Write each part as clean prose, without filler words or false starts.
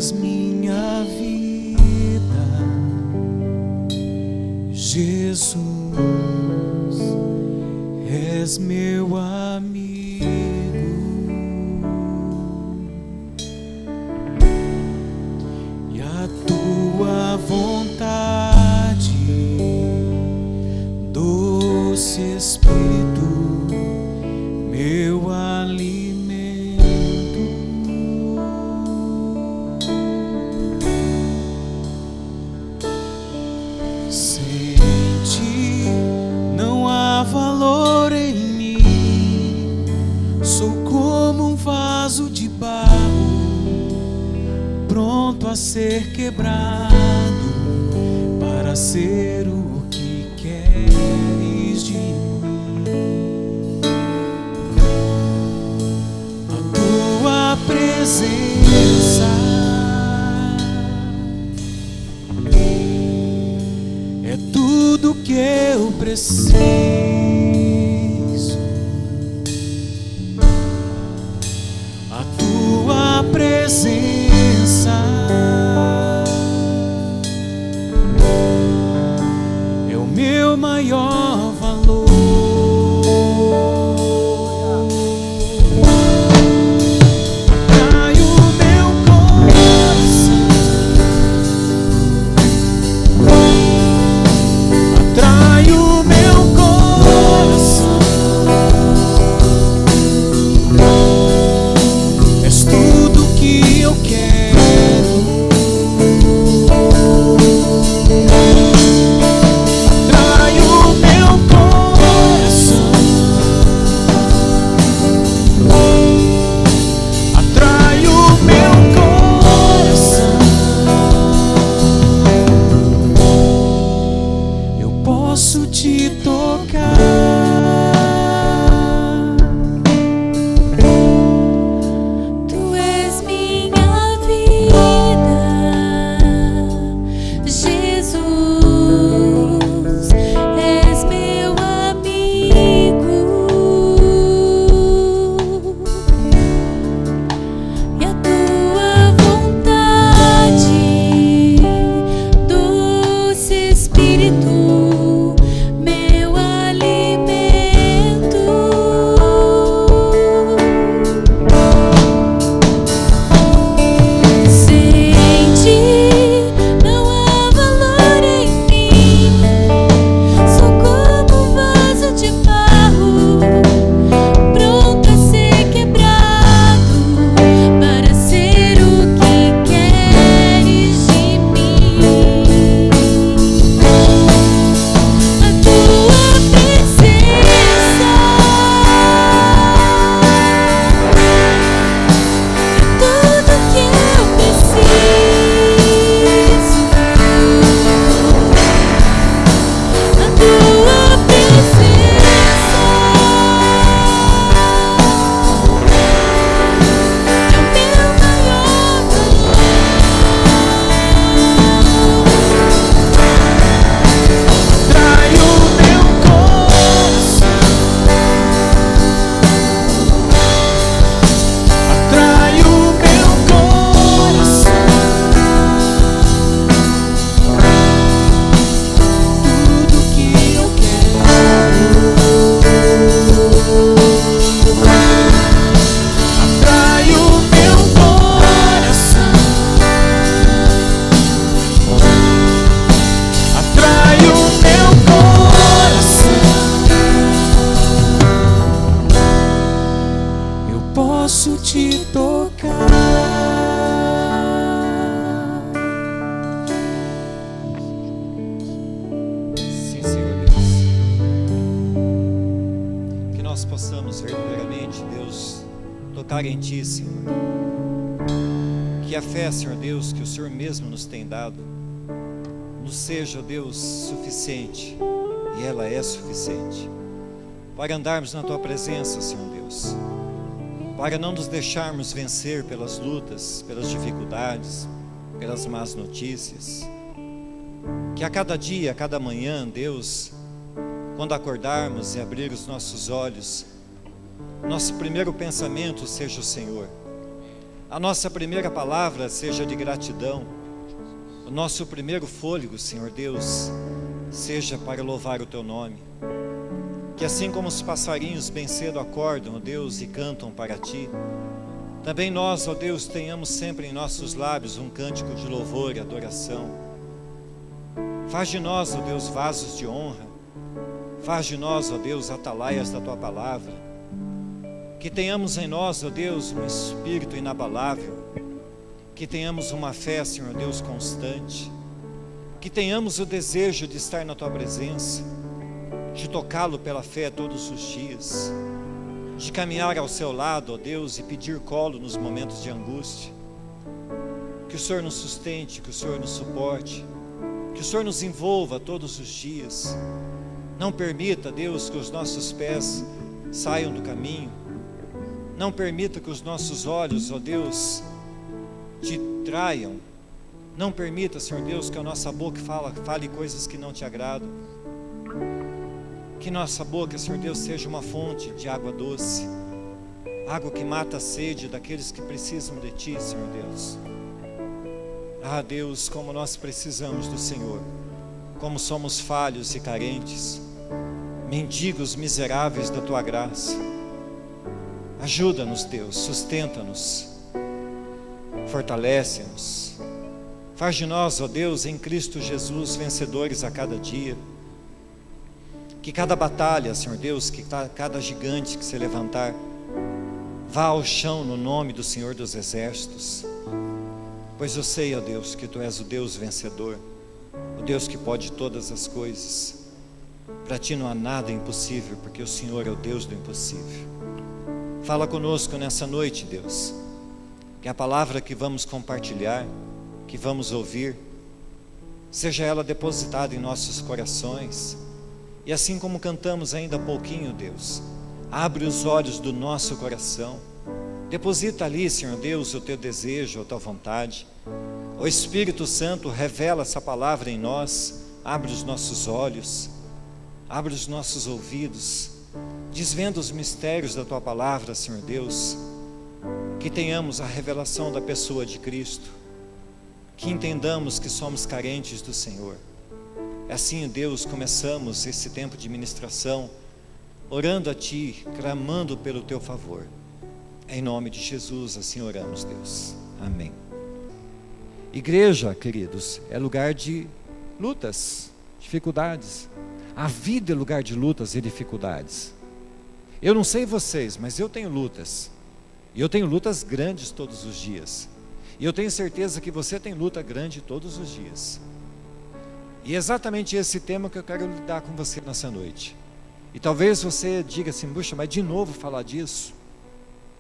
és minha vida, Jesus, és meu amigo, e a tua vontade, doce Espírito, meu alimento. Sem ti não há valor em mim, sou como um vaso de barro, pronto a ser quebrado, para ser o que queres de mim. A tua presença é tudo que eu preciso. A tua presença é o meu maior valor. Atrai o meu coração, atrai o meu coração. És tudo que eu quero. Atrai o meu coração, atrai o meu coração. Eu posso te tocar. Tu és minha vida, Jesus, és meu amigo, e a tua vontade, doce Espírito, meu alimento. Sem ti não há valor em mim, sou como um vaso de barro, pronto a ser quebrado, para ser o que queres de mim. A tua presença tudo que eu preciso. A tua presença é o meu maior valor. Atrai o meu coração, atrai o meu coração. Tudo que eu quero. Atrai o meu coração, atrai o meu coração. Eu posso te tocar. Sim, Senhor Deus. Que nós possamos verdadeiramente, Deus, tocar em Ti, Senhor. Que a fé, Senhor Deus, que o Senhor mesmo nos tem dado, nos seja, Deus, suficiente. E ela é suficiente para andarmos na Tua presença, Senhor Deus. Para não nos deixarmos vencer pelas lutas, pelas dificuldades, pelas más notícias. Que a cada dia, a cada manhã, Deus, quando acordarmos e abrir os nossos olhos, nosso primeiro pensamento seja o Senhor. a nossa primeira palavra seja de gratidão, o nosso primeiro fôlego, Senhor Deus, seja para louvar o Teu nome. Que assim como os passarinhos bem cedo acordam, ó Deus, e cantam para Ti, também nós, ó Deus, tenhamos sempre em nossos lábios um cântico de louvor e adoração. Faz de nós, ó Deus, vasos de honra. Faz de nós, ó Deus, atalaias da Tua palavra. Que tenhamos em nós, ó Deus, um espírito inabalável. Que tenhamos uma fé, Senhor Deus, constante. Que tenhamos o desejo de estar na Tua presença, de tocá-lo pela fé todos os dias, de caminhar ao Seu lado, ó Deus, e pedir colo nos momentos de angústia. Que o Senhor nos sustente, que o Senhor nos suporte, que o Senhor nos envolva todos os dias. Não permita, Deus, que os nossos pés saiam do caminho. Não permita que os nossos olhos, ó Deus, te traiam. Não permita, Senhor Deus, que a nossa boca fale coisas que não te agradam. Que nossa boca, Senhor Deus, seja uma fonte de água doce, água que mata a sede daqueles que precisam de Ti, Senhor Deus. Ah, Deus, como nós precisamos do Senhor, como somos falhos e carentes, mendigos miseráveis da Tua graça. Ajuda-nos, Deus, sustenta-nos, fortalece-nos. Faz de nós, ó Deus, em Cristo Jesus, vencedores a cada dia. Que cada batalha, Senhor Deus, que cada gigante que se levantar, vá ao chão no nome do Senhor dos Exércitos. Pois eu sei, ó Deus, que Tu és o Deus vencedor, o Deus que pode todas as coisas. Para Ti não há nada impossível, porque o Senhor é o Deus do impossível. Fala conosco nessa noite, Deus, que a palavra que vamos compartilhar, que vamos ouvir, seja ela depositada em nossos corações. E assim como cantamos ainda há pouquinho, Deus, abre os olhos do nosso coração, deposita ali, Senhor Deus, o Teu desejo, a Tua vontade. O Espírito Santo revela essa palavra em nós, abre os nossos olhos, abre os nossos ouvidos, desvenda os mistérios da Tua palavra, Senhor Deus. Que tenhamos a revelação da pessoa de Cristo, que entendamos que somos carentes do Senhor. Assim, Deus, começamos esse tempo de ministração, orando a Ti, clamando pelo Teu favor. Em nome de Jesus, assim oramos, Deus. Amém. Igreja, queridos, é lugar de lutas, dificuldades. A vida é lugar de lutas e dificuldades. Eu não sei vocês, mas eu tenho lutas. E eu tenho lutas grandes todos os dias. E eu tenho certeza que você tem luta grande todos os dias. E é exatamente esse tema que eu quero lidar com você nessa noite. E talvez você diga assim, puxa, mas de novo falar disso?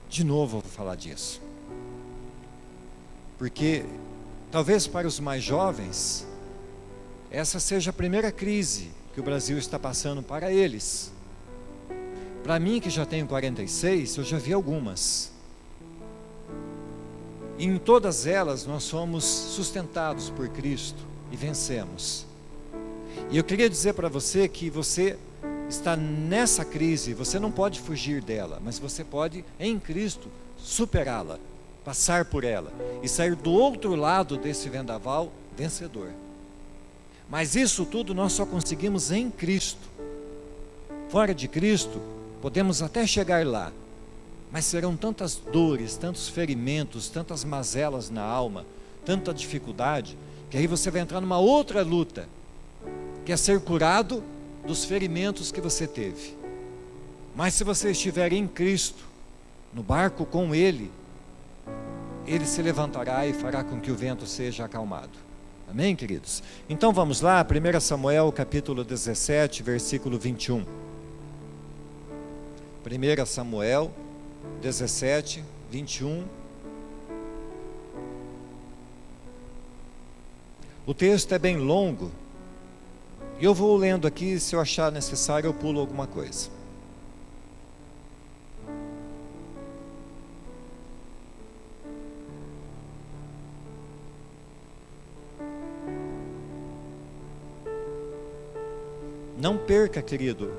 De novo eu vou falar disso. Porque talvez para os mais jovens, essa seja a primeira crise que o Brasil está passando para eles. Para mim, que já tenho 46, eu já vi algumas. E em todas elas nós somos sustentados por Cristo e vencemos. E eu queria dizer para você que você está nessa crise, você não pode fugir dela, mas você pode, em Cristo, superá-la, passar por ela e sair do outro lado desse vendaval vencedor. Mas isso tudo nós só conseguimos em Cristo. Fora de Cristo, podemos até chegar lá, mas serão tantas dores, tantos ferimentos, tantas mazelas na alma, tanta dificuldade, que aí você vai entrar numa outra luta, que é ser curado dos ferimentos que você teve. Mas se você estiver em Cristo, no barco com Ele, Ele se levantará e fará com que o vento seja acalmado. Amém, queridos? Então vamos lá, 1 Samuel capítulo 17, versículo 21. 1 Samuel 17, 21. O texto é bem longo, e eu vou lendo aqui, se eu achar necessário eu pulo alguma coisa. Não perca, querido,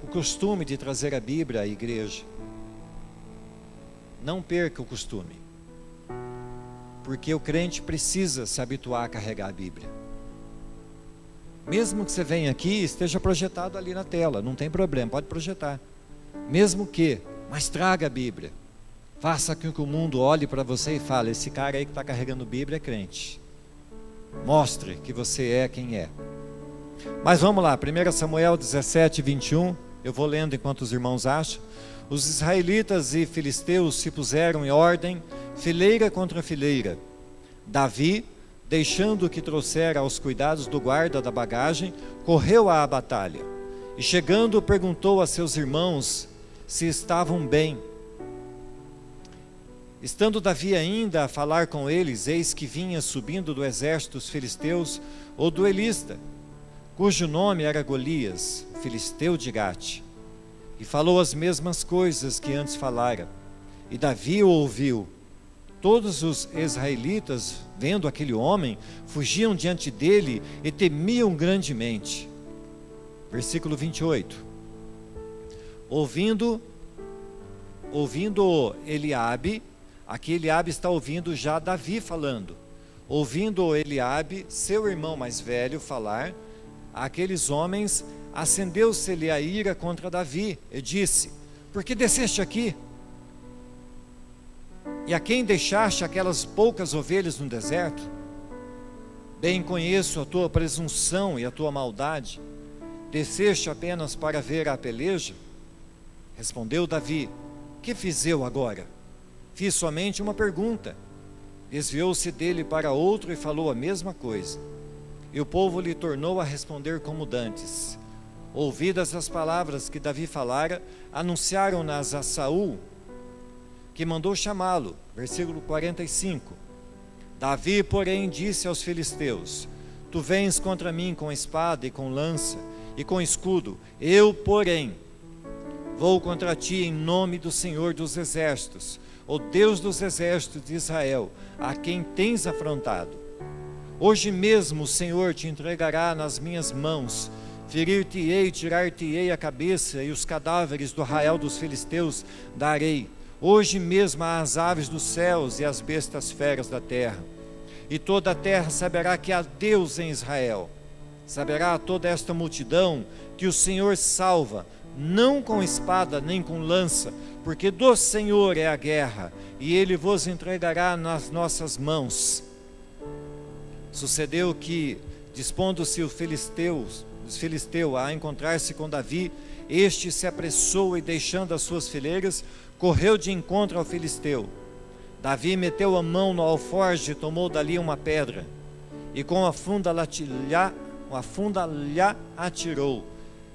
o costume de trazer a Bíblia à igreja. Não perca o costume. Porque o crente precisa se habituar a carregar a Bíblia. Mesmo que você venha aqui e esteja projetado ali na tela, não tem problema, pode projetar. Mesmo que, mas traga a Bíblia. Faça com que o mundo olhe para você e fale: esse cara aí que está carregando Bíblia é crente. Mostre que você é quem é. Mas vamos lá, 1 Samuel 17, 21, eu vou lendo enquanto os irmãos acham. Os israelitas e filisteus se puseram em ordem, fileira contra fileira. Davi, deixando que trouxera aos cuidados do guarda da bagagem, correu à batalha. E chegando, perguntou a seus irmãos se estavam bem. Estando Davi ainda a falar com eles, eis que vinha subindo do exército dos filisteus o duelista, cujo nome era Golias, filisteu de Gate, e falou as mesmas coisas que antes falara. E Davi o ouviu. Todos os israelitas, vendo aquele homem, fugiam diante dele e temiam grandemente. Versículo 28. Ouvindo Eliabe, aqui Eliabe está ouvindo já Davi falando. Ouvindo Eliabe, seu irmão mais velho, falar, aqueles homens, acendeu-se-lhe a ira contra Davi, e disse: por que desceste aqui? E a quem deixaste aquelas poucas ovelhas no deserto? Bem conheço a tua presunção e a tua maldade. Desceste apenas para ver a peleja? Respondeu Davi: que fiz eu agora? Fiz somente uma pergunta. Desviou-se dele para outro e falou a mesma coisa. E o povo lhe tornou a responder como dantes. Ouvidas as palavras que Davi falara, anunciaram-nas a Saul, que mandou chamá-lo. Versículo 45. Davi, porém, disse aos filisteus: tu vens contra mim com espada e com lança e com escudo. Eu, porém, vou contra ti em nome do Senhor dos exércitos, o Deus dos exércitos de Israel, a quem tens afrontado. Hoje mesmo o Senhor te entregará nas minhas mãos. Ferir-te-ei, tirar-te-ei a cabeça, e os cadáveres do arraial dos filisteus darei. Hoje mesmo às aves dos céus e às bestas feras da terra. E toda a terra saberá que há Deus em Israel. Saberá toda esta multidão que o Senhor salva, não com espada nem com lança, porque do Senhor é a guerra, e Ele vos entregará nas nossas mãos. Sucedeu que, dispondo-se o filisteu a encontrar-se com Davi, este se apressou e, deixando as suas fileiras, correu de encontro ao filisteu. Davi meteu a mão no alforje e tomou dali uma pedra, e com a funda lhe atirou,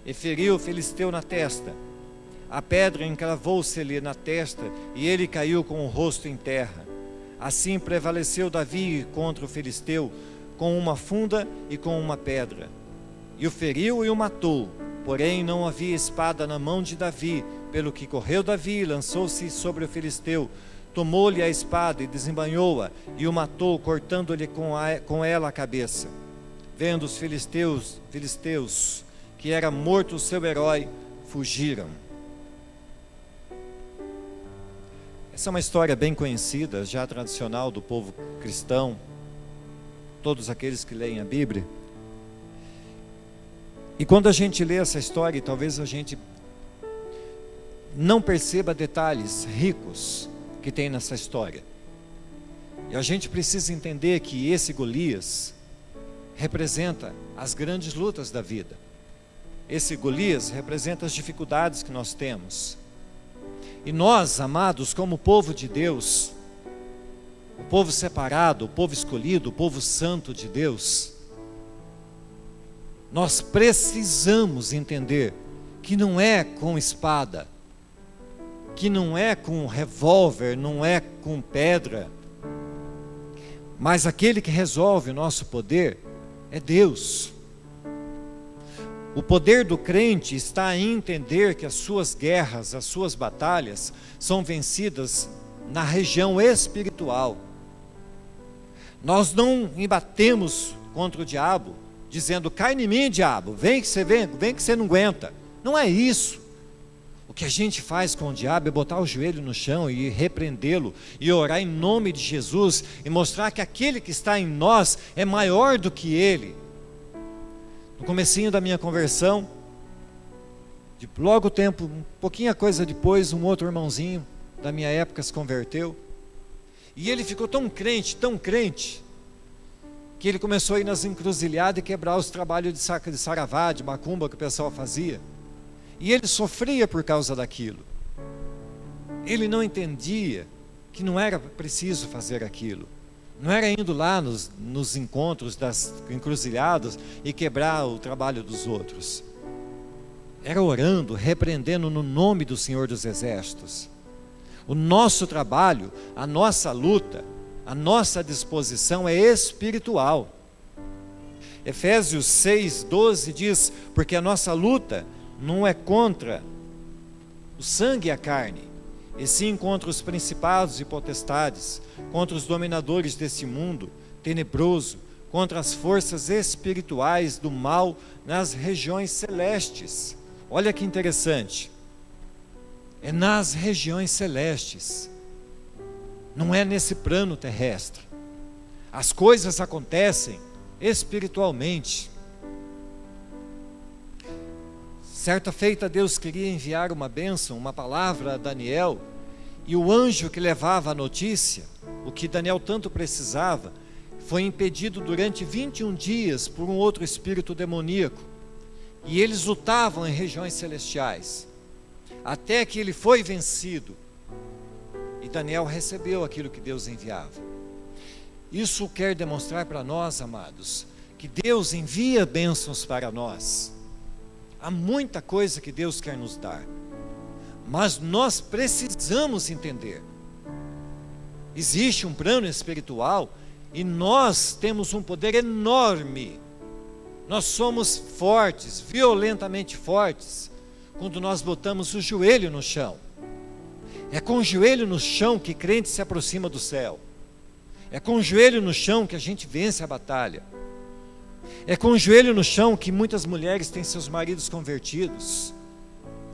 e feriu o filisteu na testa. A pedra encravou-se-lhe na testa, e ele caiu com o rosto em terra. Assim prevaleceu Davi contra o filisteu, com uma funda e com uma pedra. E o feriu e o matou, porém não havia espada na mão de Davi, pelo que correu Davi, lançou-se sobre o filisteu, tomou-lhe a espada e desembainhou-a, e o matou, cortando-lhe com ela a cabeça. Vendo os filisteus, que era morto o seu herói, fugiram. Essa é uma história bem conhecida, já tradicional do povo cristão, todos aqueles que leem a Bíblia. E quando a gente lê essa história, talvez a gente não perceba detalhes ricos que tem nessa história. E a gente precisa entender que esse Golias representa as grandes lutas da vida. Esse Golias representa as dificuldades que nós temos. E nós, amados, como povo de Deus, o povo separado, o povo escolhido, o povo santo de Deus, nós precisamos entender que não é com espada, que não é com revólver, não é com pedra, mas aquele que resolve o nosso poder é Deus. O poder do crente está em entender que as suas guerras, as suas batalhas são vencidas na região espiritual. Nós não embatemos contra o diabo dizendo: cai em mim, diabo, vem que você não aguenta. Não é isso. O que a gente faz com o diabo é botar o joelho no chão e repreendê-lo, e orar em nome de Jesus, e mostrar que aquele que está em nós é maior do que ele. No comecinho da minha conversão, logo tempo, um pouquinho coisa depois, um outro irmãozinho da minha época se converteu, e ele ficou tão crente, que ele começou a ir nas encruzilhadas e quebrar os trabalhos de saravá, de macumba que o pessoal fazia. E ele sofria por causa daquilo. Ele não entendia que não era preciso fazer aquilo. Não era indo lá nos encontros das encruzilhadas e quebrar o trabalho dos outros. Era orando, repreendendo no nome do Senhor dos Exércitos. O nosso trabalho, a nossa luta, a nossa disposição é espiritual. Efésios 6:12 diz: porque a nossa luta não é contra o sangue e a carne, e sim contra os principados e potestades, contra os dominadores desse mundo tenebroso, contra as forças espirituais do mal nas regiões celestes. Olha que interessante, é nas regiões celestes, não é nesse plano terrestre. As coisas acontecem espiritualmente. Certa feita Deus queria enviar uma bênção, uma palavra a Daniel, e o anjo que levava a notícia, o que Daniel tanto precisava, foi impedido durante 21 dias por um outro espírito demoníaco, e eles lutavam em regiões celestiais, até que ele foi vencido, e Daniel recebeu aquilo que Deus enviava. Isso quer demonstrar para nós, amados, que Deus envia bênçãos para nós. Há muita coisa que Deus quer nos dar, mas nós precisamos entender. Existe um plano espiritual e nós temos um poder enorme. Nós somos fortes, violentamente fortes, quando nós botamos o joelho no chão. É com o joelho no chão que crente se aproxima do céu. É com o joelho no chão que a gente vence a batalha. É com o joelho no chão que muitas mulheres têm seus maridos convertidos.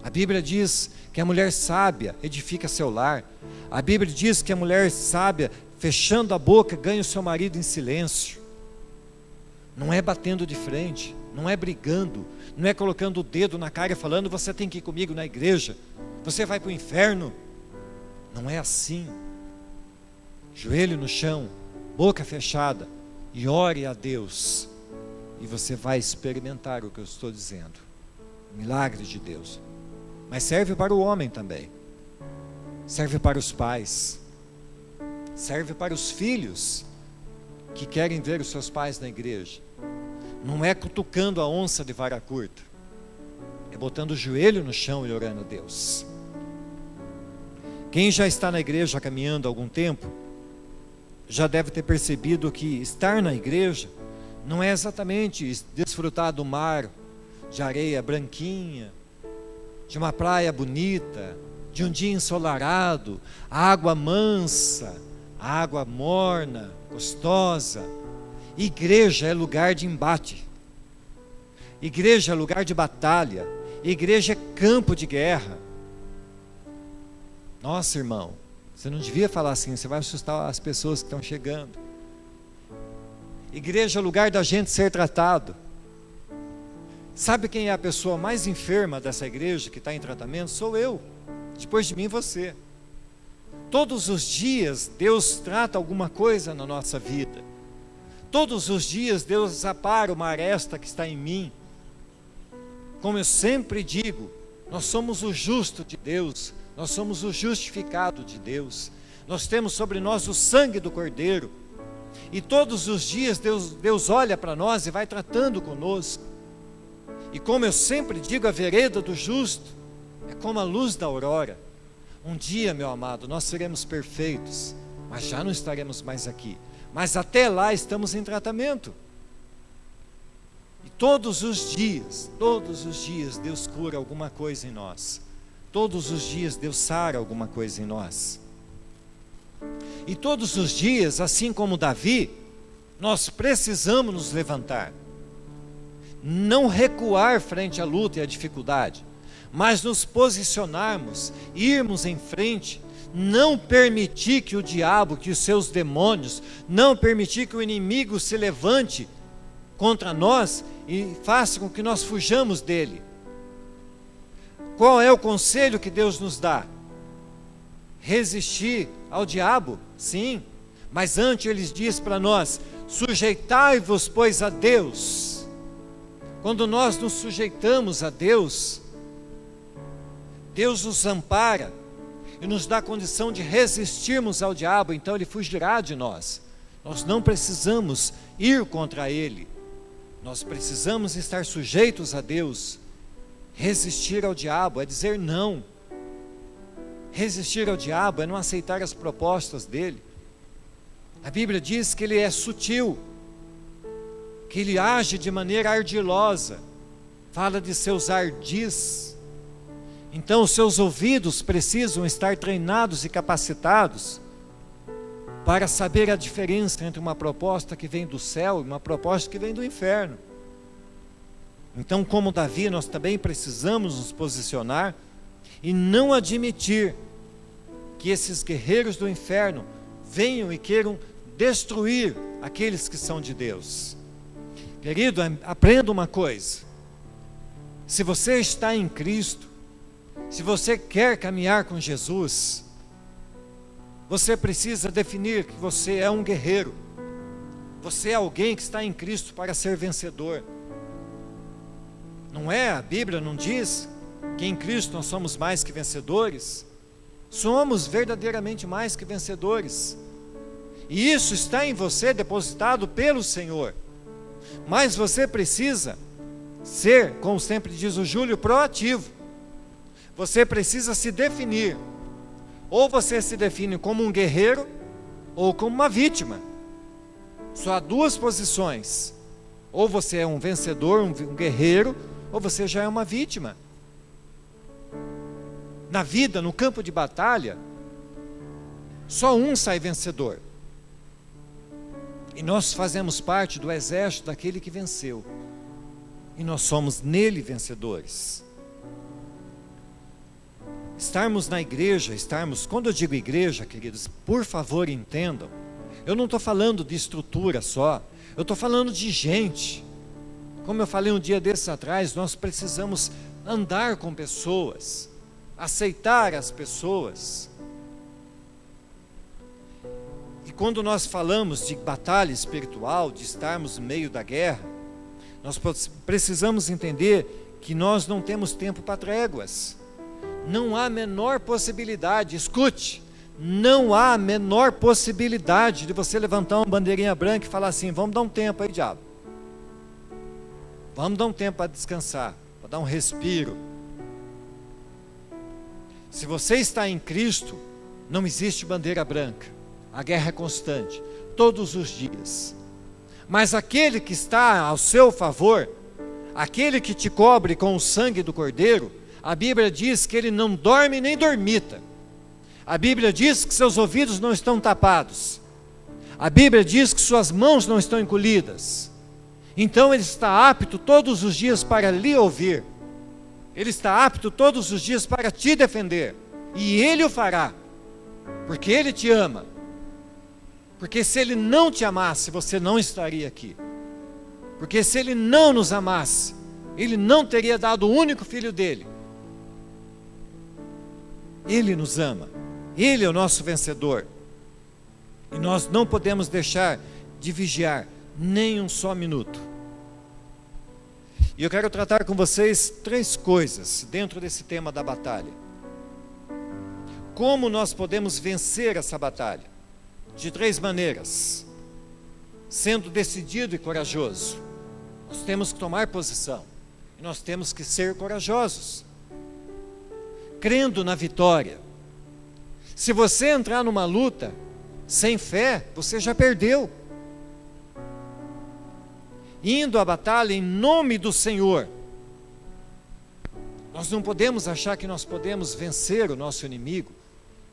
A Bíblia diz que a mulher sábia edifica seu lar. A Bíblia diz que a mulher sábia, fechando a boca, ganha o seu marido em silêncio. Não é batendo de frente, não é brigando, não é colocando o dedo na cara e falando: você tem que ir comigo na igreja, você vai para o inferno. Não é assim. Joelho no chão, boca fechada, e ore a Deus, e você vai experimentar o que eu estou dizendo, milagre de Deus. Mas serve para o homem também, serve para os pais, serve para os filhos que querem ver os seus pais na igreja. Não é cutucando a onça de vara curta, é botando o joelho no chão e orando a Deus. Quem já está na igreja caminhando há algum tempo, já deve ter percebido que estar na igreja não é exatamente desfrutar do mar, de areia branquinha, de uma praia bonita, de um dia ensolarado, água mansa, água morna, gostosa. Igreja é lugar de embate, igreja é lugar de batalha, igreja é campo de guerra. Nossa, irmão, você não devia falar assim, você vai assustar as pessoas que estão chegando. Igreja é lugar da gente ser tratado. Sabe quem é a pessoa mais enferma dessa igreja que está em tratamento? Sou eu, depois de mim você. Todos os dias Deus trata alguma coisa na nossa vida. Todos os dias Deus apara uma aresta que está em mim. Como eu sempre digo, nós somos o justo de Deus, nós somos o justificado de Deus, nós temos sobre nós o sangue do Cordeiro, e todos os dias Deus olha para nós e vai tratando conosco. E como eu sempre digo, a vereda do justo é como a luz da aurora. Um dia, meu amado, nós seremos perfeitos, mas já não estaremos mais aqui, mas até lá estamos em tratamento. E todos os dias Deus cura alguma coisa em nós. Todos os dias Deus sara alguma coisa em nós. E todos os dias, assim como Davi, nós precisamos nos levantar. Não recuar frente à luta e à dificuldade, mas nos posicionarmos, irmos em frente, não permitir que o diabo, que os seus demônios, não permitir que o inimigo se levante contra nós e faça com que nós fujamos dele. Qual é o conselho que Deus nos dá? Resistir ao diabo, sim, mas antes ele diz para nós: sujeitai-vos, pois, a Deus. Quando nós nos sujeitamos a Deus, Deus nos ampara e nos dá condição de resistirmos ao diabo, então ele fugirá de nós. Nós não precisamos ir contra ele, nós precisamos estar sujeitos a Deus. Resistir ao diabo é dizer não. Resistir ao diabo é não aceitar as propostas dele. A Bíblia diz que ele é sutil, que ele age de maneira ardilosa, fala de seus ardis. Então os seus ouvidos precisam estar treinados e capacitados para saber a diferença entre uma proposta que vem do céu e uma proposta que vem do inferno. Então, como Davi, nós também precisamos nos posicionar e não admitir que esses guerreiros do inferno venham e queiram destruir aqueles que são de Deus. Querido, aprenda uma coisa: se você está em Cristo, se você quer caminhar com Jesus, você precisa definir que você é um guerreiro. Você é alguém que está em Cristo para ser vencedor. Não é? A Bíblia não diz que em Cristo nós somos mais que vencedores? Somos verdadeiramente mais que vencedores. E isso está em você, depositado pelo Senhor. Mas você precisa ser, como sempre diz o Júlio, proativo. Você precisa se definir. Ou você se define como um guerreiro, ou como uma vítima. Só há duas posições: ou você é um vencedor, um guerreiro, ou você já é uma vítima. Na vida, no campo de batalha, só um sai vencedor. E nós fazemos parte do exército daquele que venceu. E nós somos nele vencedores. Estarmos na igreja, quando eu digo igreja, queridos, por favor entendam, eu não estou falando de estrutura só, eu estou falando de gente. Como eu falei um dia desses atrás, nós precisamos andar com pessoas, aceitar as pessoas. E quando nós falamos de batalha espiritual, de estarmos no meio da guerra, nós precisamos entender que nós não temos tempo para tréguas. Não há a menor possibilidade, escute, não há a menor possibilidade de você levantar uma bandeirinha branca e falar assim: vamos dar um tempo aí, diabo. Vamos dar um tempo para descansar, para dar um respiro. Se você está em Cristo, não existe bandeira branca. A guerra é constante, todos os dias. Mas aquele que está ao seu favor, aquele que te cobre com o sangue do Cordeiro, a Bíblia diz que ele não dorme nem dormita. A Bíblia diz que seus ouvidos não estão tapados. A Bíblia diz que suas mãos não estão encolhidas. Então ele está apto todos os dias para lhe ouvir. Ele está apto todos os dias para te defender. E ele o fará, porque ele te ama. Porque se ele não te amasse, você não estaria aqui. Porque se ele não nos amasse, ele não teria dado o único filho dele. Ele nos ama. Ele é o nosso vencedor. E nós não podemos deixar de vigiar nem um só minuto. E eu quero tratar com vocês 3 coisas dentro desse tema da batalha. Como nós podemos vencer essa batalha? De 3 maneiras. Sendo decidido e corajoso. Nós temos que tomar posição. E nós temos que ser corajosos. Crendo na vitória. Se você entrar numa luta sem fé, você já perdeu. Indo à batalha em nome do Senhor. Nós não podemos achar que nós podemos vencer o nosso inimigo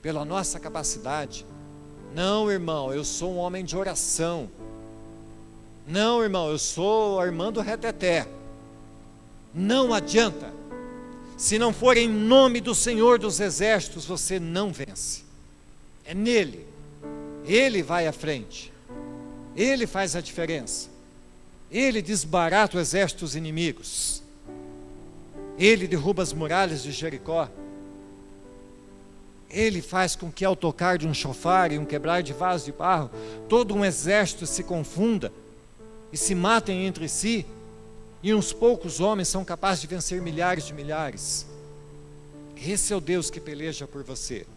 pela nossa capacidade. Não, irmão, eu sou um homem de oração. Não, irmão, eu sou Armando Reteté. Não adianta. Se não for em nome do Senhor dos Exércitos, você não vence. É nele. Ele vai à frente. Ele faz a diferença. Ele desbarata os exércitos inimigos. Ele derruba as muralhas de Jericó. Ele faz com que ao tocar de um chofar e um quebrar de vaso de barro, todo um exército se confunda e se matem entre si, e uns poucos homens são capazes de vencer milhares de milhares. Esse é o Deus que peleja por você.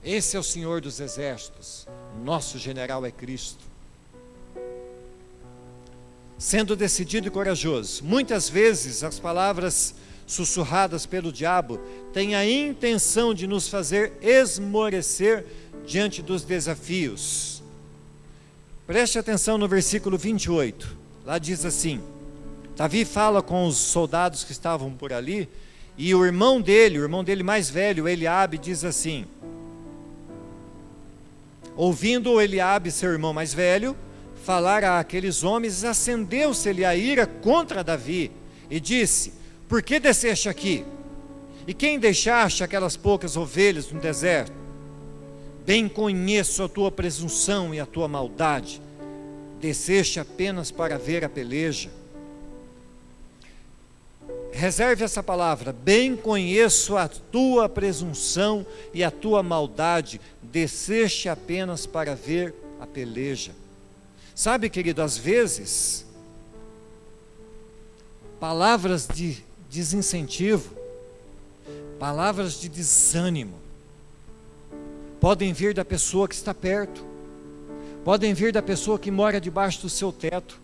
Esse é o Senhor dos Exércitos. Nosso general é Cristo. Sendo decidido e corajoso, muitas vezes as palavras sussurradas pelo diabo têm a intenção de nos fazer esmorecer diante dos desafios. Preste atenção no versículo 28. Lá diz assim: Davi fala com os soldados que estavam por ali, e o irmão dele mais velho, Eliabe, diz assim: ouvindo Eliabe, seu irmão mais velho, falar àqueles homens, acendeu-se-lhe a ira contra Davi, e disse: por que desceste aqui? E quem deixaste aquelas poucas ovelhas no deserto? Bem conheço a tua presunção e a tua maldade. Desceste apenas para ver a peleja. Reserve essa palavra. Bem conheço a tua presunção e a tua maldade. Desceste apenas para ver a peleja. Sabe, querido, às vezes, palavras de desincentivo, palavras de desânimo, podem vir da pessoa que está perto, podem vir da pessoa que mora debaixo do seu teto.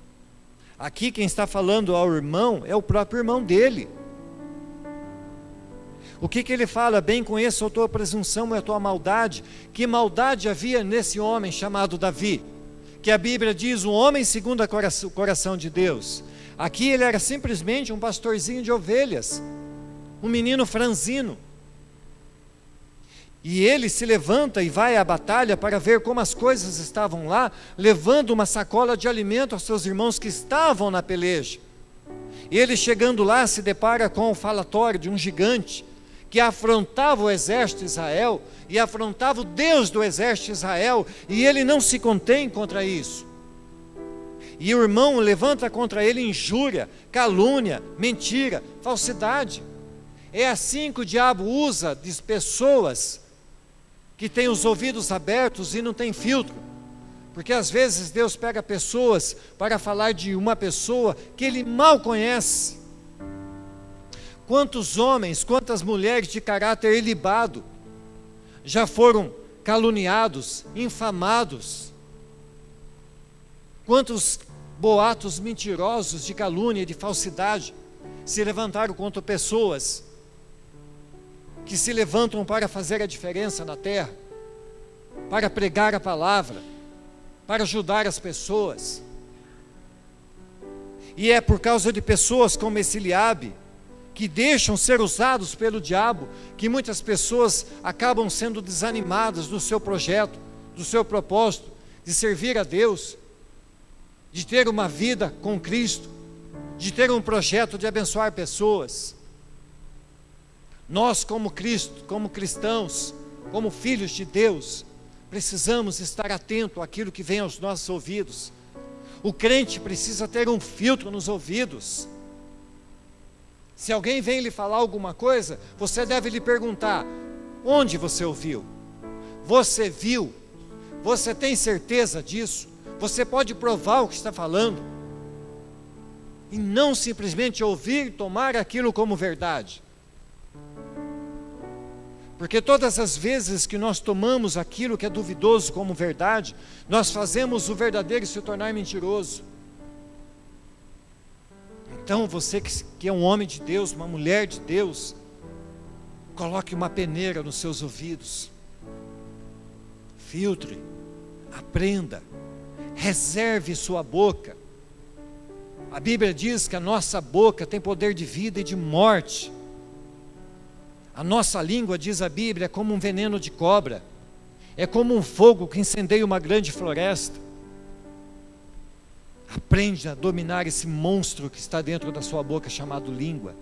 Aqui quem está falando ao irmão é o próprio irmão dele. O que ele fala? Bem conheço a tua presunção e a tua maldade. Que maldade havia nesse homem chamado Davi? Que a Bíblia diz, um homem segundo o coração de Deus. Aqui ele era simplesmente um pastorzinho de ovelhas, um menino franzino. E ele se levanta e vai à batalha para ver como as coisas estavam lá, levando uma sacola de alimento aos seus irmãos que estavam na peleja. E ele, chegando lá, se depara com o falatório de um gigante que afrontava o exército de Israel e afrontava o Deus do exército de Israel, e ele não se contém contra isso. E o irmão levanta contra ele injúria, calúnia, mentira, falsidade. É assim que o diabo usa de pessoas que têm os ouvidos abertos e não tem filtro. Porque às vezes Deus pega pessoas para falar de uma pessoa que ele mal conhece. Quantos homens, quantas mulheres de caráter ilibado já foram caluniados, infamados? Quantos boatos mentirosos de calúnia e de falsidade se levantaram contra pessoas que se levantam para fazer a diferença na terra, para pregar a palavra, para ajudar as pessoas. E é por causa de pessoas como esse Eliabe, que deixam ser usados pelo diabo, que muitas pessoas acabam sendo desanimadas do seu projeto, do seu propósito, de servir a Deus, de ter uma vida com Cristo, de ter um projeto de abençoar pessoas. Nós, como Cristo, como cristãos, como filhos de Deus, precisamos estar atento àquilo que vem aos nossos ouvidos. O crente precisa ter um filtro nos ouvidos. Se alguém vem lhe falar alguma coisa, você deve lhe perguntar: onde você ouviu? Você viu? Você tem certeza disso? Você pode provar o que está falando? E não simplesmente ouvir e tomar aquilo como verdade. Porque todas as vezes que nós tomamos aquilo que é duvidoso como verdade, nós fazemos o verdadeiro se tornar mentiroso. Então você que é um homem de Deus, uma mulher de Deus, coloque uma peneira nos seus ouvidos, filtre, aprenda, reserve sua boca. A Bíblia diz que a nossa boca tem poder de vida e de morte. A nossa língua, diz a Bíblia, é como um veneno de cobra, é como um fogo que incendeia uma grande floresta. Aprende a dominar esse monstro que está dentro da sua boca, chamado língua.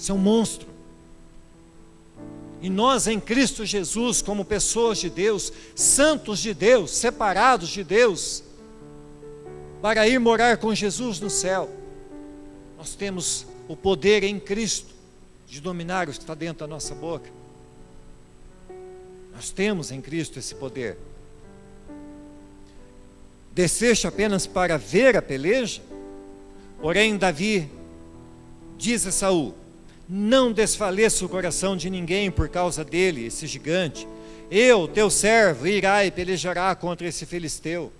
Isso é um monstro. E nós em Cristo Jesus, como pessoas de Deus, santos de Deus, separados de Deus, para ir morar com Jesus no céu, nós temos o poder em Cristo de dominar o que está dentro da nossa boca. Nós temos em Cristo esse poder. Desceste apenas para ver a peleja? Porém Davi diz a Saul: não desfaleça o coração de ninguém por causa dele, esse gigante. Eu, teu servo, irá e pelejará contra esse filisteu.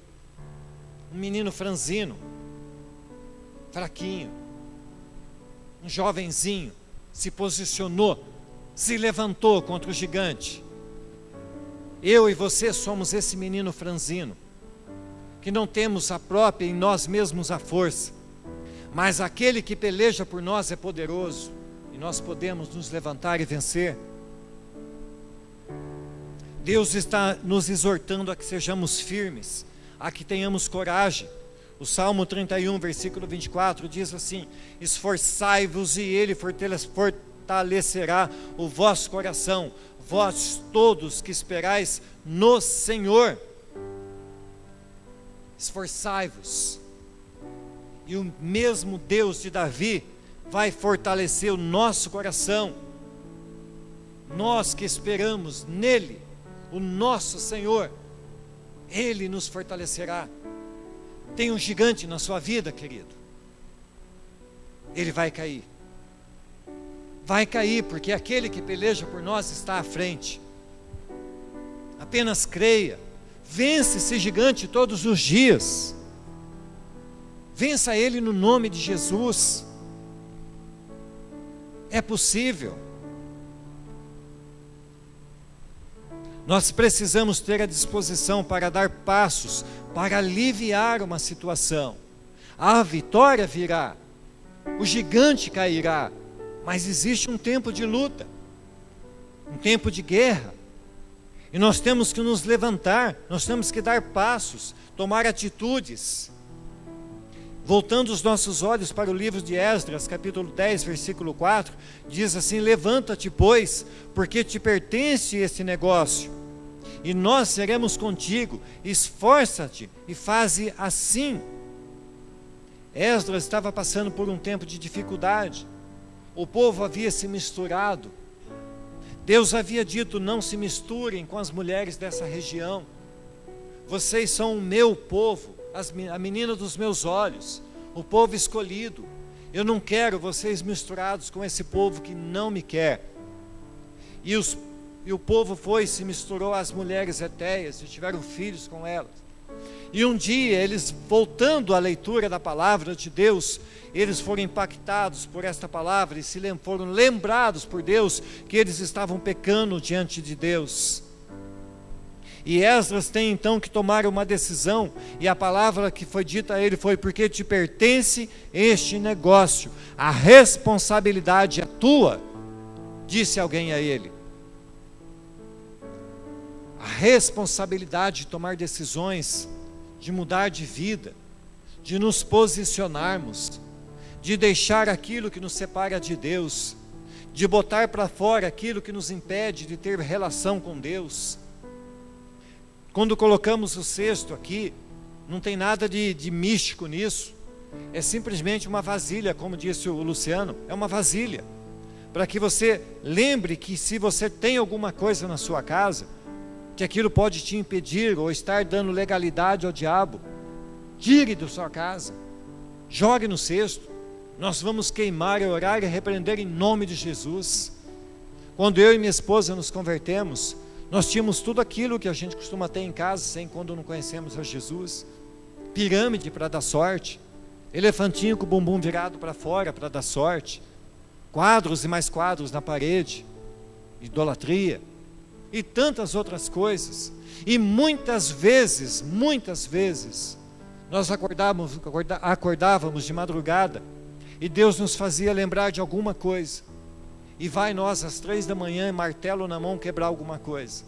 Um menino franzino, fraquinho, um jovenzinho, se posicionou, se levantou contra o gigante. Eu e você somos esse menino franzino, que não temos a própria em nós mesmos a força, mas aquele que peleja por nós é poderoso, e nós podemos nos levantar e vencer. Deus está nos exortando a que sejamos firmes, a que tenhamos coragem. O Salmo 31, versículo 24 diz assim: esforçai-vos e Ele fortalecerá o vosso coração, vós todos que esperais no Senhor. Esforçai-vos, e o mesmo Deus de Davi vai fortalecer o nosso coração. Nós que esperamos nele, o nosso Senhor, Ele nos fortalecerá. Tem um gigante na sua vida, querido, ele vai cair. Vai cair, porque aquele que peleja por nós está à frente. Apenas creia. Vence esse gigante todos os dias. Vença ele no nome de Jesus. É possível. Nós precisamos ter a disposição para dar passos, para aliviar uma situação. A vitória virá, o gigante cairá, mas existe um tempo de luta, um tempo de guerra, e nós temos que nos levantar, nós temos que dar passos, tomar atitudes. Voltando os nossos olhos para o livro de Esdras, capítulo 10, versículo 4, diz assim: levanta-te, pois, porque te pertence esse negócio, e nós seremos contigo, esforça-te e faze assim. Esdras estava passando por um tempo de dificuldade, o povo havia se misturado, Deus havia dito: não se misturem com as mulheres dessa região, vocês são o meu povo, a menina dos meus olhos, o povo escolhido. Eu não quero vocês misturados com esse povo que não me quer. E o povo se misturou às mulheres hetéias e tiveram filhos com elas. E um dia eles, voltando à leitura da palavra de Deus, eles foram impactados por esta palavra e foram lembrados por Deus que eles estavam pecando diante de Deus. E Esdras tem então que tomar uma decisão, e a palavra que foi dita a ele foi: porque te pertence este negócio, a responsabilidade é tua, disse alguém a ele. A responsabilidade de tomar decisões, de mudar de vida, de nos posicionarmos, de deixar aquilo que nos separa de Deus, de botar para fora aquilo que nos impede de ter relação com Deus. Quando colocamos o cesto aqui, não tem nada de místico nisso, é simplesmente uma vasilha, como disse o Luciano, é uma vasilha, para que você lembre que se você tem alguma coisa na sua casa, que aquilo pode te impedir ou estar dando legalidade ao diabo, tire da sua casa, jogue no cesto. Nós vamos queimar, orar e repreender em nome de Jesus. Quando eu e minha esposa nos convertemos, nós tínhamos tudo aquilo que a gente costuma ter em casa, quando não conhecemos a Jesus: pirâmide para dar sorte, elefantinho com o bumbum virado para fora para dar sorte, quadros e mais quadros na parede, idolatria, e tantas outras coisas. E muitas vezes, nós acordávamos de madrugada, e Deus nos fazia lembrar de alguma coisa, e vai nós às 3 da manhã, martelo na mão, quebrar alguma coisa.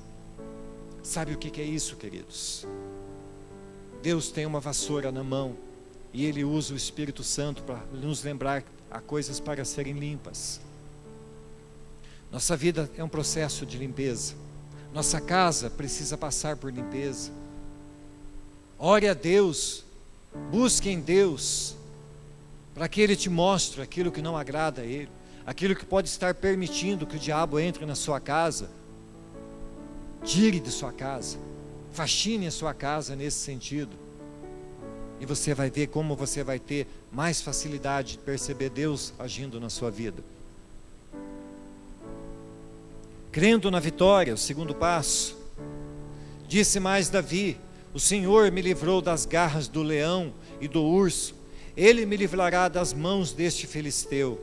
Sabe o que é isso, queridos? Deus tem uma vassoura na mão, e Ele usa o Espírito Santo para nos lembrar a coisas para serem limpas. Nossa vida é um processo de limpeza. Nossa casa precisa passar por limpeza. Ore a Deus, busque em Deus, para que Ele te mostre aquilo que não agrada a Ele, aquilo que pode estar permitindo que o diabo entre na sua casa. Tire de sua casa, faxine a sua casa nesse sentido, e você vai ver como você vai ter mais facilidade de perceber Deus agindo na sua vida. Crendo na vitória, o segundo passo. Disse mais Davi: o Senhor me livrou das garras do leão e do urso, Ele me livrará das mãos deste filisteu.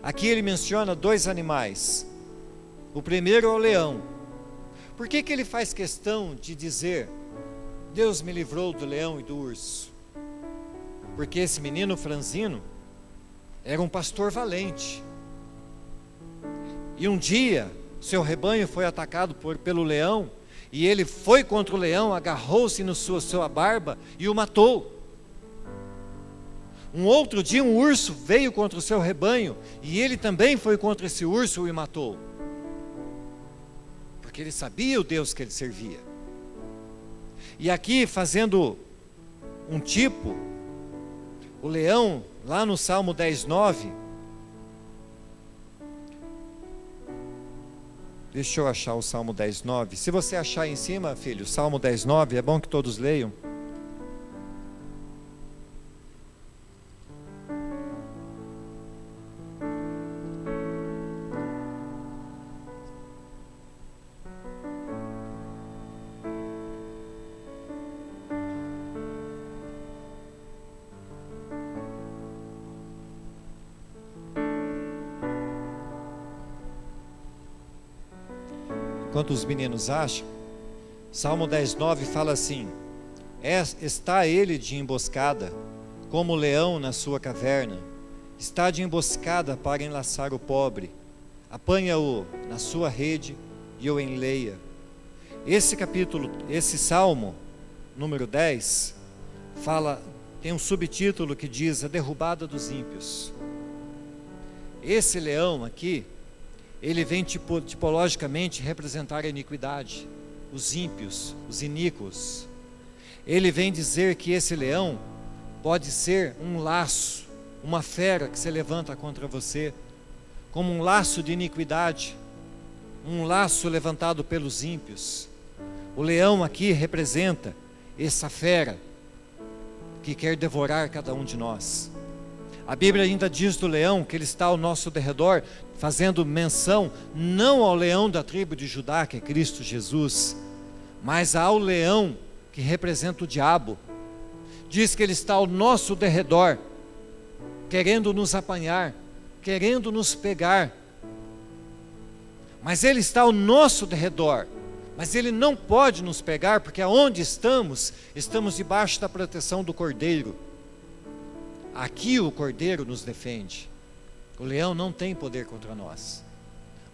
Aqui ele menciona 2 animais. O primeiro é o leão. Por que ele faz questão de dizer: Deus me livrou do leão e do urso? Porque esse menino franzino era um pastor valente. E um dia, seu rebanho foi atacado pelo leão, e ele foi contra o leão, agarrou-se na sua barba e o matou. Um outro dia, um urso veio contra o seu rebanho, e ele também foi contra esse urso e o matou. Porque ele sabia o Deus que ele servia. E aqui, fazendo um tipo, o leão, lá no Salmo 10:9, deixa eu achar o Salmo 10:9. Se você achar em cima, filho, Salmo 10:9, é bom que todos leiam. Enquanto os meninos acham, Salmo 10:9 fala assim: está ele de emboscada, como o leão na sua caverna, está de emboscada para enlaçar o pobre, apanha-o na sua rede e o enleia. Esse Salmo, número 10, tem um subtítulo que diz: a derrubada dos ímpios. Esse leão aqui, ele vem tipologicamente representar a iniquidade, os ímpios, os iníquos. Ele vem dizer que esse leão pode ser um laço, uma fera que se levanta contra você, como um laço de iniquidade, um laço levantado pelos ímpios. O leão aqui representa essa fera que quer devorar cada um de nós. A Bíblia ainda diz do leão que ele está ao nosso derredor, fazendo menção não ao leão da tribo de Judá, que é Cristo Jesus, mas ao leão que representa o diabo. Diz que ele está ao nosso derredor, querendo nos apanhar, querendo nos pegar. Mas ele está ao nosso derredor, mas ele não pode nos pegar, porque aonde estamos debaixo da proteção do Cordeiro. Aqui o Cordeiro nos defende. O leão não tem poder contra nós.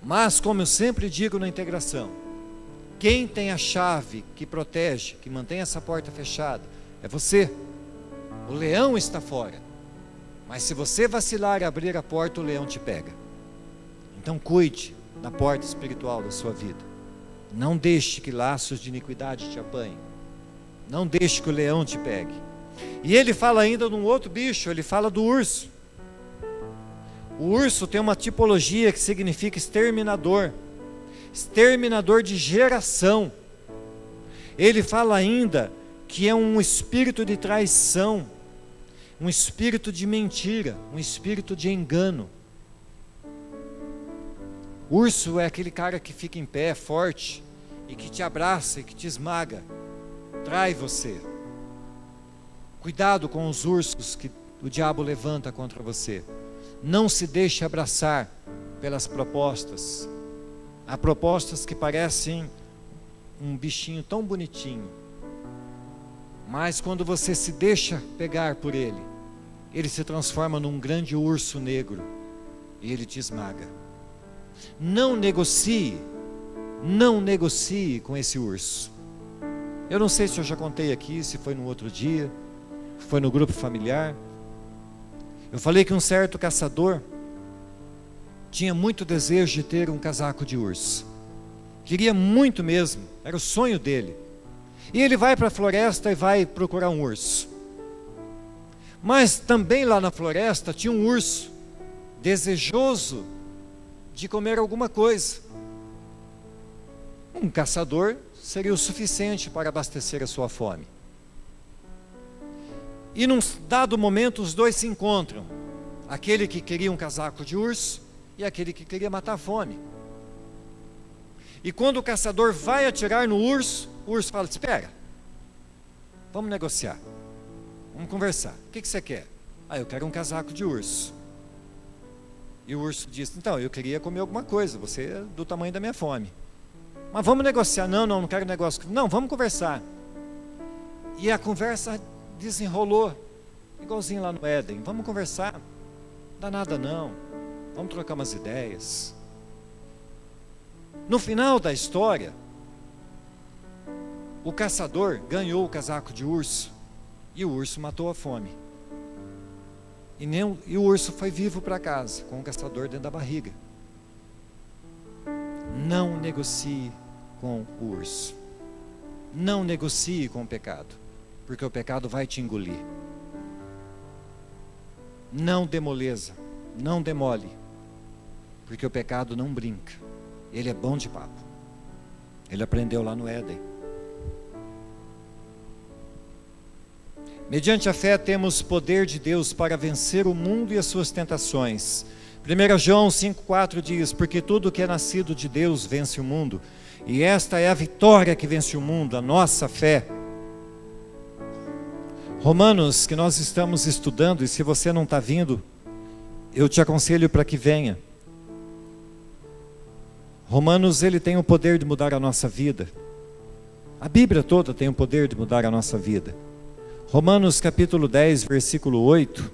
Mas, como eu sempre digo na integração, quem tem a chave que protege, que mantém essa porta fechada, é você. O leão está fora, mas se você vacilar e abrir a porta, o leão te pega. Então cuide da porta espiritual da sua vida. Não deixe que laços de iniquidade te apanhem. Não deixe que o leão te pegue. E ele fala ainda de um outro bicho, ele fala do urso. O urso tem uma tipologia que significa exterminador, exterminador de geração. Ele fala ainda que é um espírito de traição, um espírito de mentira, um espírito de engano. O urso é aquele cara que fica em pé, forte, e que te abraça e que te esmaga, trai você. Cuidado com os ursos que o diabo levanta contra você. Não se deixe abraçar pelas propostas. Há propostas que parecem um bichinho tão bonitinho, mas quando você se deixa pegar por ele, ele se transforma num grande urso negro e ele te esmaga. Não negocie com esse urso. Eu não sei se eu já contei aqui, se foi no outro dia, foi no grupo familiar. Eu falei que um certo caçador, tinha muito desejo de ter um casaco de urso. Queria muito mesmo, era o sonho dele. E ele vai para a floresta e vai procurar um urso. Mas também lá na floresta tinha um urso, desejoso de comer alguma coisa. Um caçador seria o suficiente para abastecer a sua fome. E num dado momento os dois se encontram. Aquele que queria um casaco de urso e aquele que queria matar a fome. E quando o caçador vai atirar no urso, o urso fala: espera, vamos negociar, vamos conversar, o que você quer? Eu quero um casaco de urso. E o urso diz: então, eu queria comer alguma coisa, você é do tamanho da minha fome, mas vamos negociar. Não quero negócio, não, vamos conversar. E a conversa desenrolou, igualzinho lá no Éden. Vamos conversar, não dá nada não, vamos trocar umas ideias. No final da história, o caçador ganhou o casaco de urso e o urso matou a fome. E o urso foi vivo para casa, com o caçador dentro da barriga. Não negocie com o urso. Não negocie com o pecado, porque o pecado vai te engolir. Não dê moleza, não demole, porque o pecado não brinca. Ele é bom de papo. Ele aprendeu lá no Éden. Mediante a fé temos poder de Deus para vencer o mundo e as suas tentações. 1 João 5,4 diz: porque tudo que é nascido de Deus vence o mundo, e esta é a vitória que vence o mundo, a nossa fé. Romanos, que nós estamos estudando, e se você não está vindo, eu te aconselho para que venha. Romanos, ele tem o poder de mudar a nossa vida. A Bíblia toda tem o poder de mudar a nossa vida. Romanos capítulo 10, versículo 8.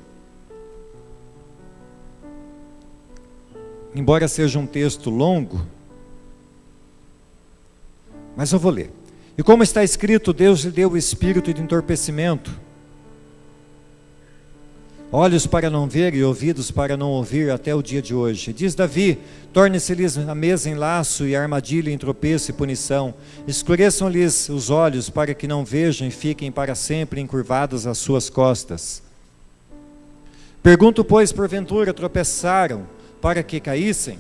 Embora seja um texto longo, mas eu vou ler. E como está escrito, Deus lhe deu o espírito de entorpecimento, olhos para não ver e ouvidos para não ouvir até o dia de hoje. Diz Davi: torne-se-lhes a mesa em laço e a armadilha em tropeço e punição. Escureçam-lhes os olhos para que não vejam e fiquem para sempre encurvadas as suas costas. Pergunto, pois, porventura tropeçaram para que caíssem?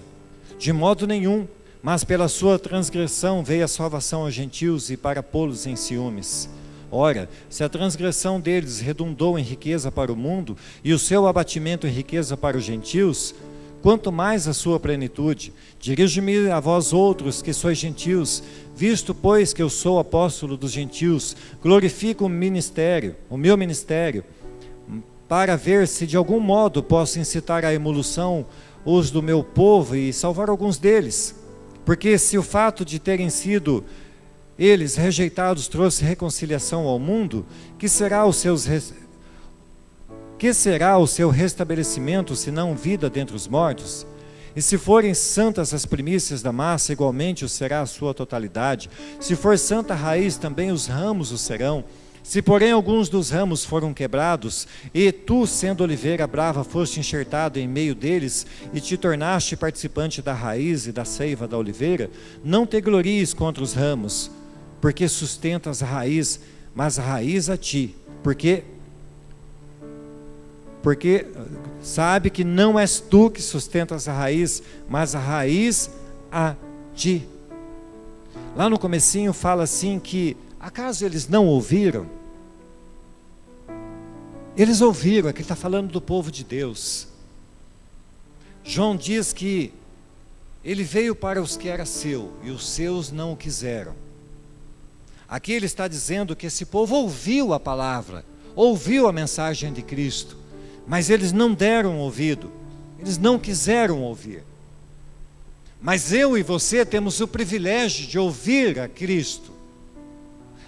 De modo nenhum, mas pela sua transgressão veio a salvação aos gentios e para pô-los em ciúmes. Ora, se a transgressão deles redundou em riqueza para o mundo, e o seu abatimento em riqueza para os gentios, quanto mais a sua plenitude. Dirijo-me a vós outros, que sois gentios, visto, pois, que eu sou apóstolo dos gentios, glorifico o meu ministério, para ver se de algum modo posso incitar à emulação os do meu povo e salvar alguns deles. Porque se o fato de terem sido eles rejeitados trouxe reconciliação ao mundo, que será o seu restabelecimento, senão vida dentre os mortos? E se forem santas as primícias da massa, igualmente o será a sua totalidade. Se for santa a raiz, também os ramos o serão. Se porém alguns dos ramos foram quebrados, e tu, sendo oliveira brava, foste enxertado em meio deles, e te tornaste participante da raiz e da seiva da oliveira, não te glories contra os ramos, porque sustentas a raiz, mas a raiz a ti, porque sabe que não és tu que sustentas a raiz, mas a raiz a ti. Lá no comecinho fala assim que, acaso eles não ouviram? Eles ouviram, aqui está falando do povo de Deus. João diz que ele veio para os que era seu, e os seus não o quiseram. Aqui ele está dizendo que esse povo ouviu a palavra, ouviu a mensagem de Cristo, mas eles não deram ouvido, eles não quiseram ouvir. Mas eu e você temos o privilégio de ouvir a Cristo.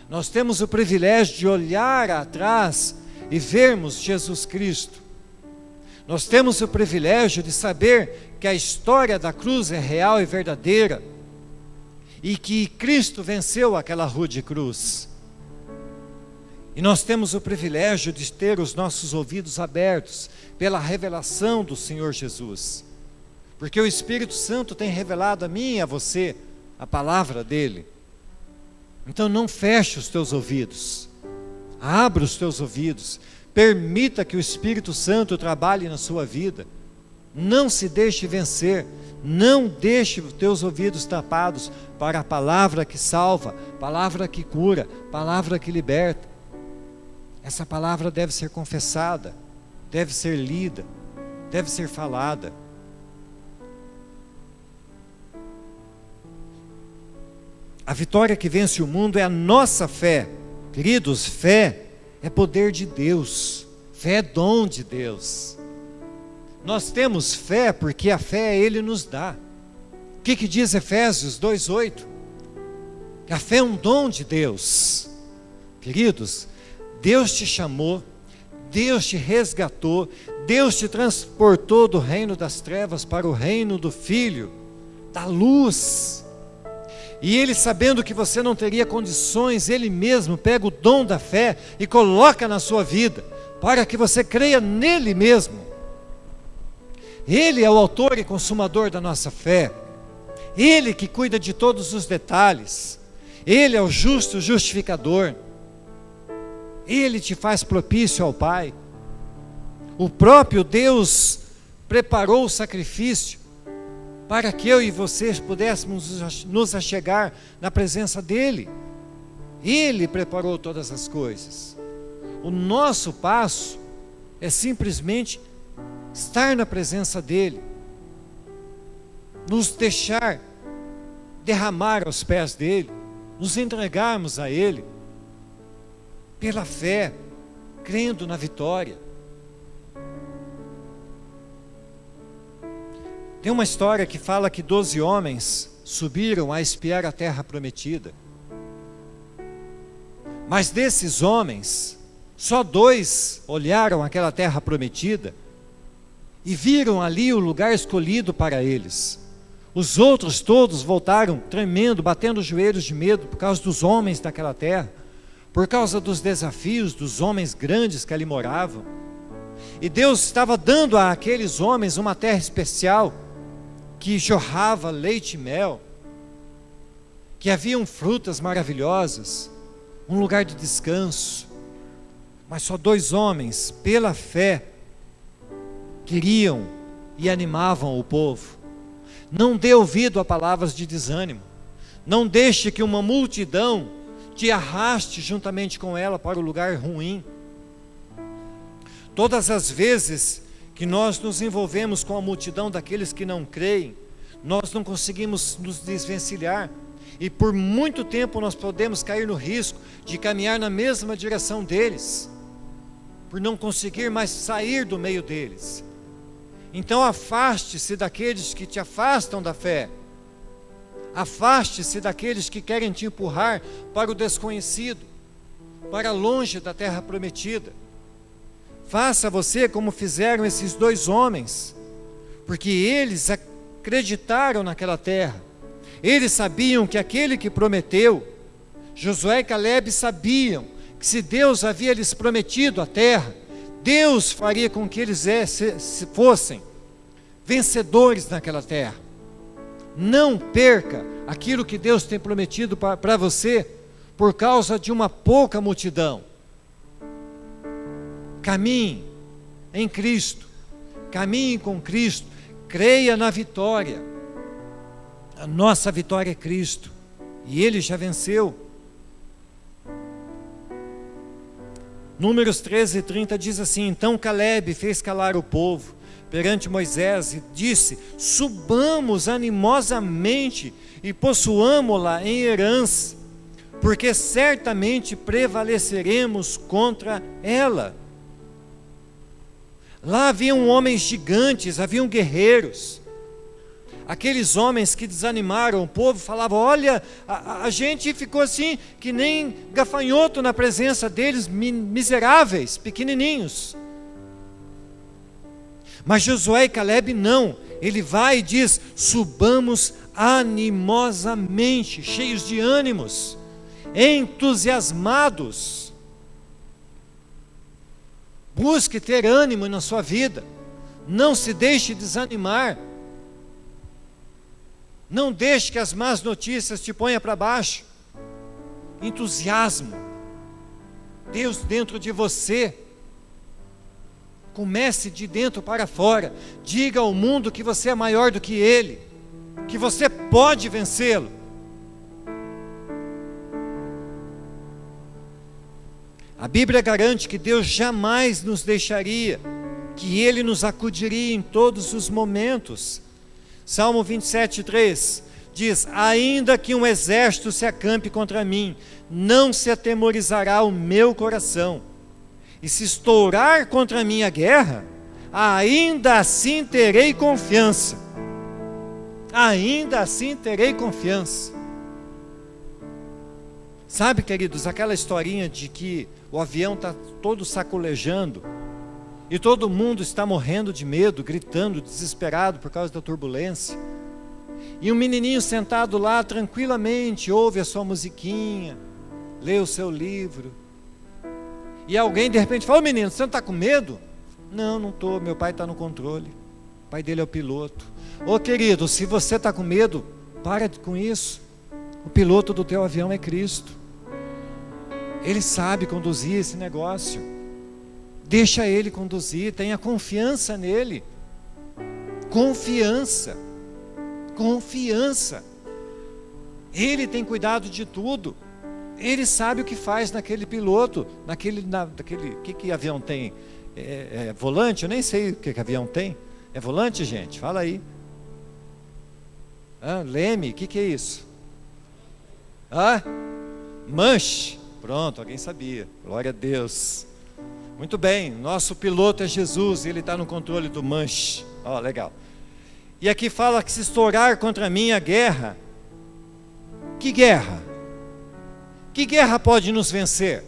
Nós temos o privilégio de olhar atrás e vermos Jesus Cristo. Nós temos o privilégio de saber que a história da cruz é real e verdadeira, e que Cristo venceu aquela rude cruz. E nós temos o privilégio de ter os nossos ouvidos abertos pela revelação do Senhor Jesus. porque o Espírito Santo tem revelado a mim e a você a palavra dele. Então não feche os teus ouvidos, abra os teus ouvidos, permita que o Espírito Santo trabalhe na sua vida. Não se deixe vencer, não deixe os teus ouvidos tapados para a palavra que salva, palavra que cura, palavra que liberta. Essa palavra deve ser confessada, deve ser lida, deve ser falada. A vitória que vence o mundo é a nossa fé. Queridos, fé é poder de Deus, fé é dom de Deus. Nós temos fé porque a fé Ele nos dá. O que diz Efésios 2:8? Que a fé é um dom de Deus. Queridos, Deus te chamou, Deus te resgatou, Deus te transportou do reino das trevas para o reino do Filho, da luz. E Ele, sabendo que você não teria condições, Ele mesmo pega o dom da fé e coloca na sua vida, para que você creia nele mesmo. Ele é o autor e consumador da nossa fé. Ele que cuida de todos os detalhes. Ele é o justo justificador. Ele te faz propício ao Pai. O próprio Deus preparou o sacrifício para que eu e vocês pudéssemos nos achegar na presença dEle. Ele preparou todas as coisas. O nosso passo é simplesmente estar na presença dEle, nos deixar derramar aos pés dEle, nos entregarmos a Ele, pela fé, crendo na vitória. Tem uma história que fala que 12 homens subiram a espiar a terra prometida. Mas desses homens, só 2 olharam aquela terra prometida e viram ali o lugar escolhido para eles. Os outros todos voltaram tremendo, batendo os joelhos de medo por causa dos homens daquela terra, por causa dos desafios dos homens grandes que ali moravam. E Deus estava dando àqueles homens uma terra especial, que jorrava leite e mel, que haviam frutas maravilhosas, um lugar de descanso. Mas só 2 homens, pela fé, queriam e animavam o povo. Não dê ouvido a palavras de desânimo. Não deixe que uma multidão te arraste juntamente com ela para o lugar ruim. Todas as vezes que nós nos envolvemos com a multidão daqueles que não creem, nós não conseguimos nos desvencilhar, e por muito tempo nós podemos cair no risco de caminhar na mesma direção deles, por não conseguir mais sair do meio deles. Então afaste-se daqueles que te afastam da fé, afaste-se daqueles que querem te empurrar para o desconhecido, para longe da terra prometida. Faça você como fizeram esses 2 homens, porque eles acreditaram naquela terra. Eles sabiam que aquele que prometeu, Josué e Calebe sabiam que se Deus havia lhes prometido a terra, Deus faria com que eles fossem vencedores naquela terra. Não perca aquilo que Deus tem prometido para você por causa de uma pouca multidão. Caminhe em Cristo, caminhe com Cristo, creia na vitória. A nossa vitória é Cristo, e Ele já venceu. Números 13:30 diz assim: então Calebe fez calar o povo perante Moisés e disse: subamos animosamente e possuamo-la em herança, porque certamente prevaleceremos contra ela. Lá haviam homens gigantes, haviam guerreiros. Aqueles homens que desanimaram o povo falavam: olha, a gente ficou assim, que nem gafanhoto na presença deles, miseráveis, pequenininhos. Mas Josué e Calebe não, ele vai e diz: subamos animosamente, cheios de ânimos, entusiasmados. Busque ter ânimo na sua vida, não se deixe desanimar. Não deixe que as más notícias te ponham para baixo. Entusiasmo. Deus dentro de você. Comece de dentro para fora. Diga ao mundo que você é maior do que ele, que você pode vencê-lo. A Bíblia garante que Deus jamais nos deixaria, que Ele nos acudiria em todos os momentos. Salmo 27:3 diz: ainda que um exército se acampe contra mim, não se atemorizará o meu coração. E se estourar contra mim a guerra, ainda assim terei confiança. Ainda assim terei confiança. Sabe, queridos, aquela historinha de que o avião está todo sacolejando e todo mundo está morrendo de medo, gritando, desesperado por causa da turbulência. E um menininho sentado lá tranquilamente ouve a sua musiquinha, lê o seu livro. E alguém de repente fala: ô menino, você não está com medo? Não, não estou, meu pai está no controle. O pai dele é o piloto. Ô querido, se você está com medo, para com isso. O piloto do teu avião é Cristo. Ele sabe conduzir esse negócio. Deixa Ele conduzir, tenha confiança nele. Confiança. Confiança. Ele tem cuidado de tudo. Ele sabe o que faz naquele piloto, que avião tem? Volante? Eu nem sei o que avião tem. É volante, gente? Fala aí. Leme, o que é isso? Manche. Pronto, alguém sabia. Glória a Deus. Muito bem, nosso piloto é Jesus, ele está no controle do manche. Legal. E aqui fala que se estourar contra mim a guerra. Que guerra? Que guerra pode nos vencer?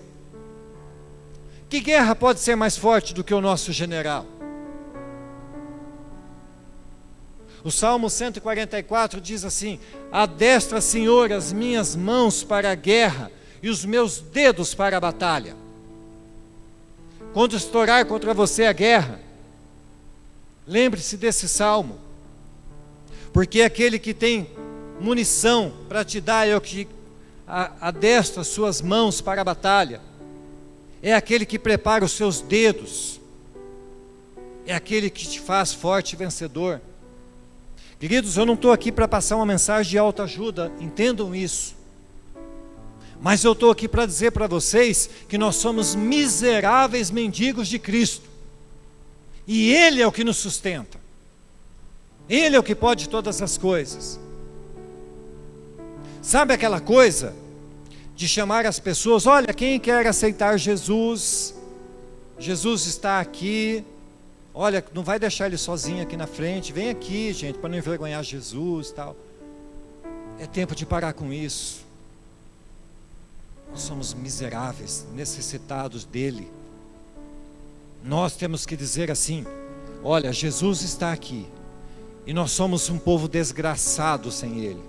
Que guerra pode ser mais forte do que o nosso general? O Salmo 144 diz assim: adestra, Senhor, as minhas mãos para a guerra e os meus dedos para a batalha. Quando estourar contra você a guerra, lembre-se desse salmo, porque aquele que tem munição para te dar é o que adestra as suas mãos para a batalha, é aquele que prepara os seus dedos, é aquele que te faz forte e vencedor. Queridos, eu não estou aqui para passar uma mensagem de autoajuda, entendam isso. Mas eu estou aqui para dizer para vocês que nós somos miseráveis mendigos de Cristo. E Ele é o que nos sustenta. Ele é o que pode todas as coisas. Sabe aquela coisa de chamar as pessoas: olha, quem quer aceitar Jesus? Jesus está aqui. Olha, não vai deixar ele sozinho aqui na frente. Vem aqui, gente, para não envergonhar Jesus e tal. É tempo de parar com isso. Nós somos miseráveis, necessitados dele. Nós temos que dizer assim: olha, Jesus está aqui, e nós somos um povo desgraçado sem ele,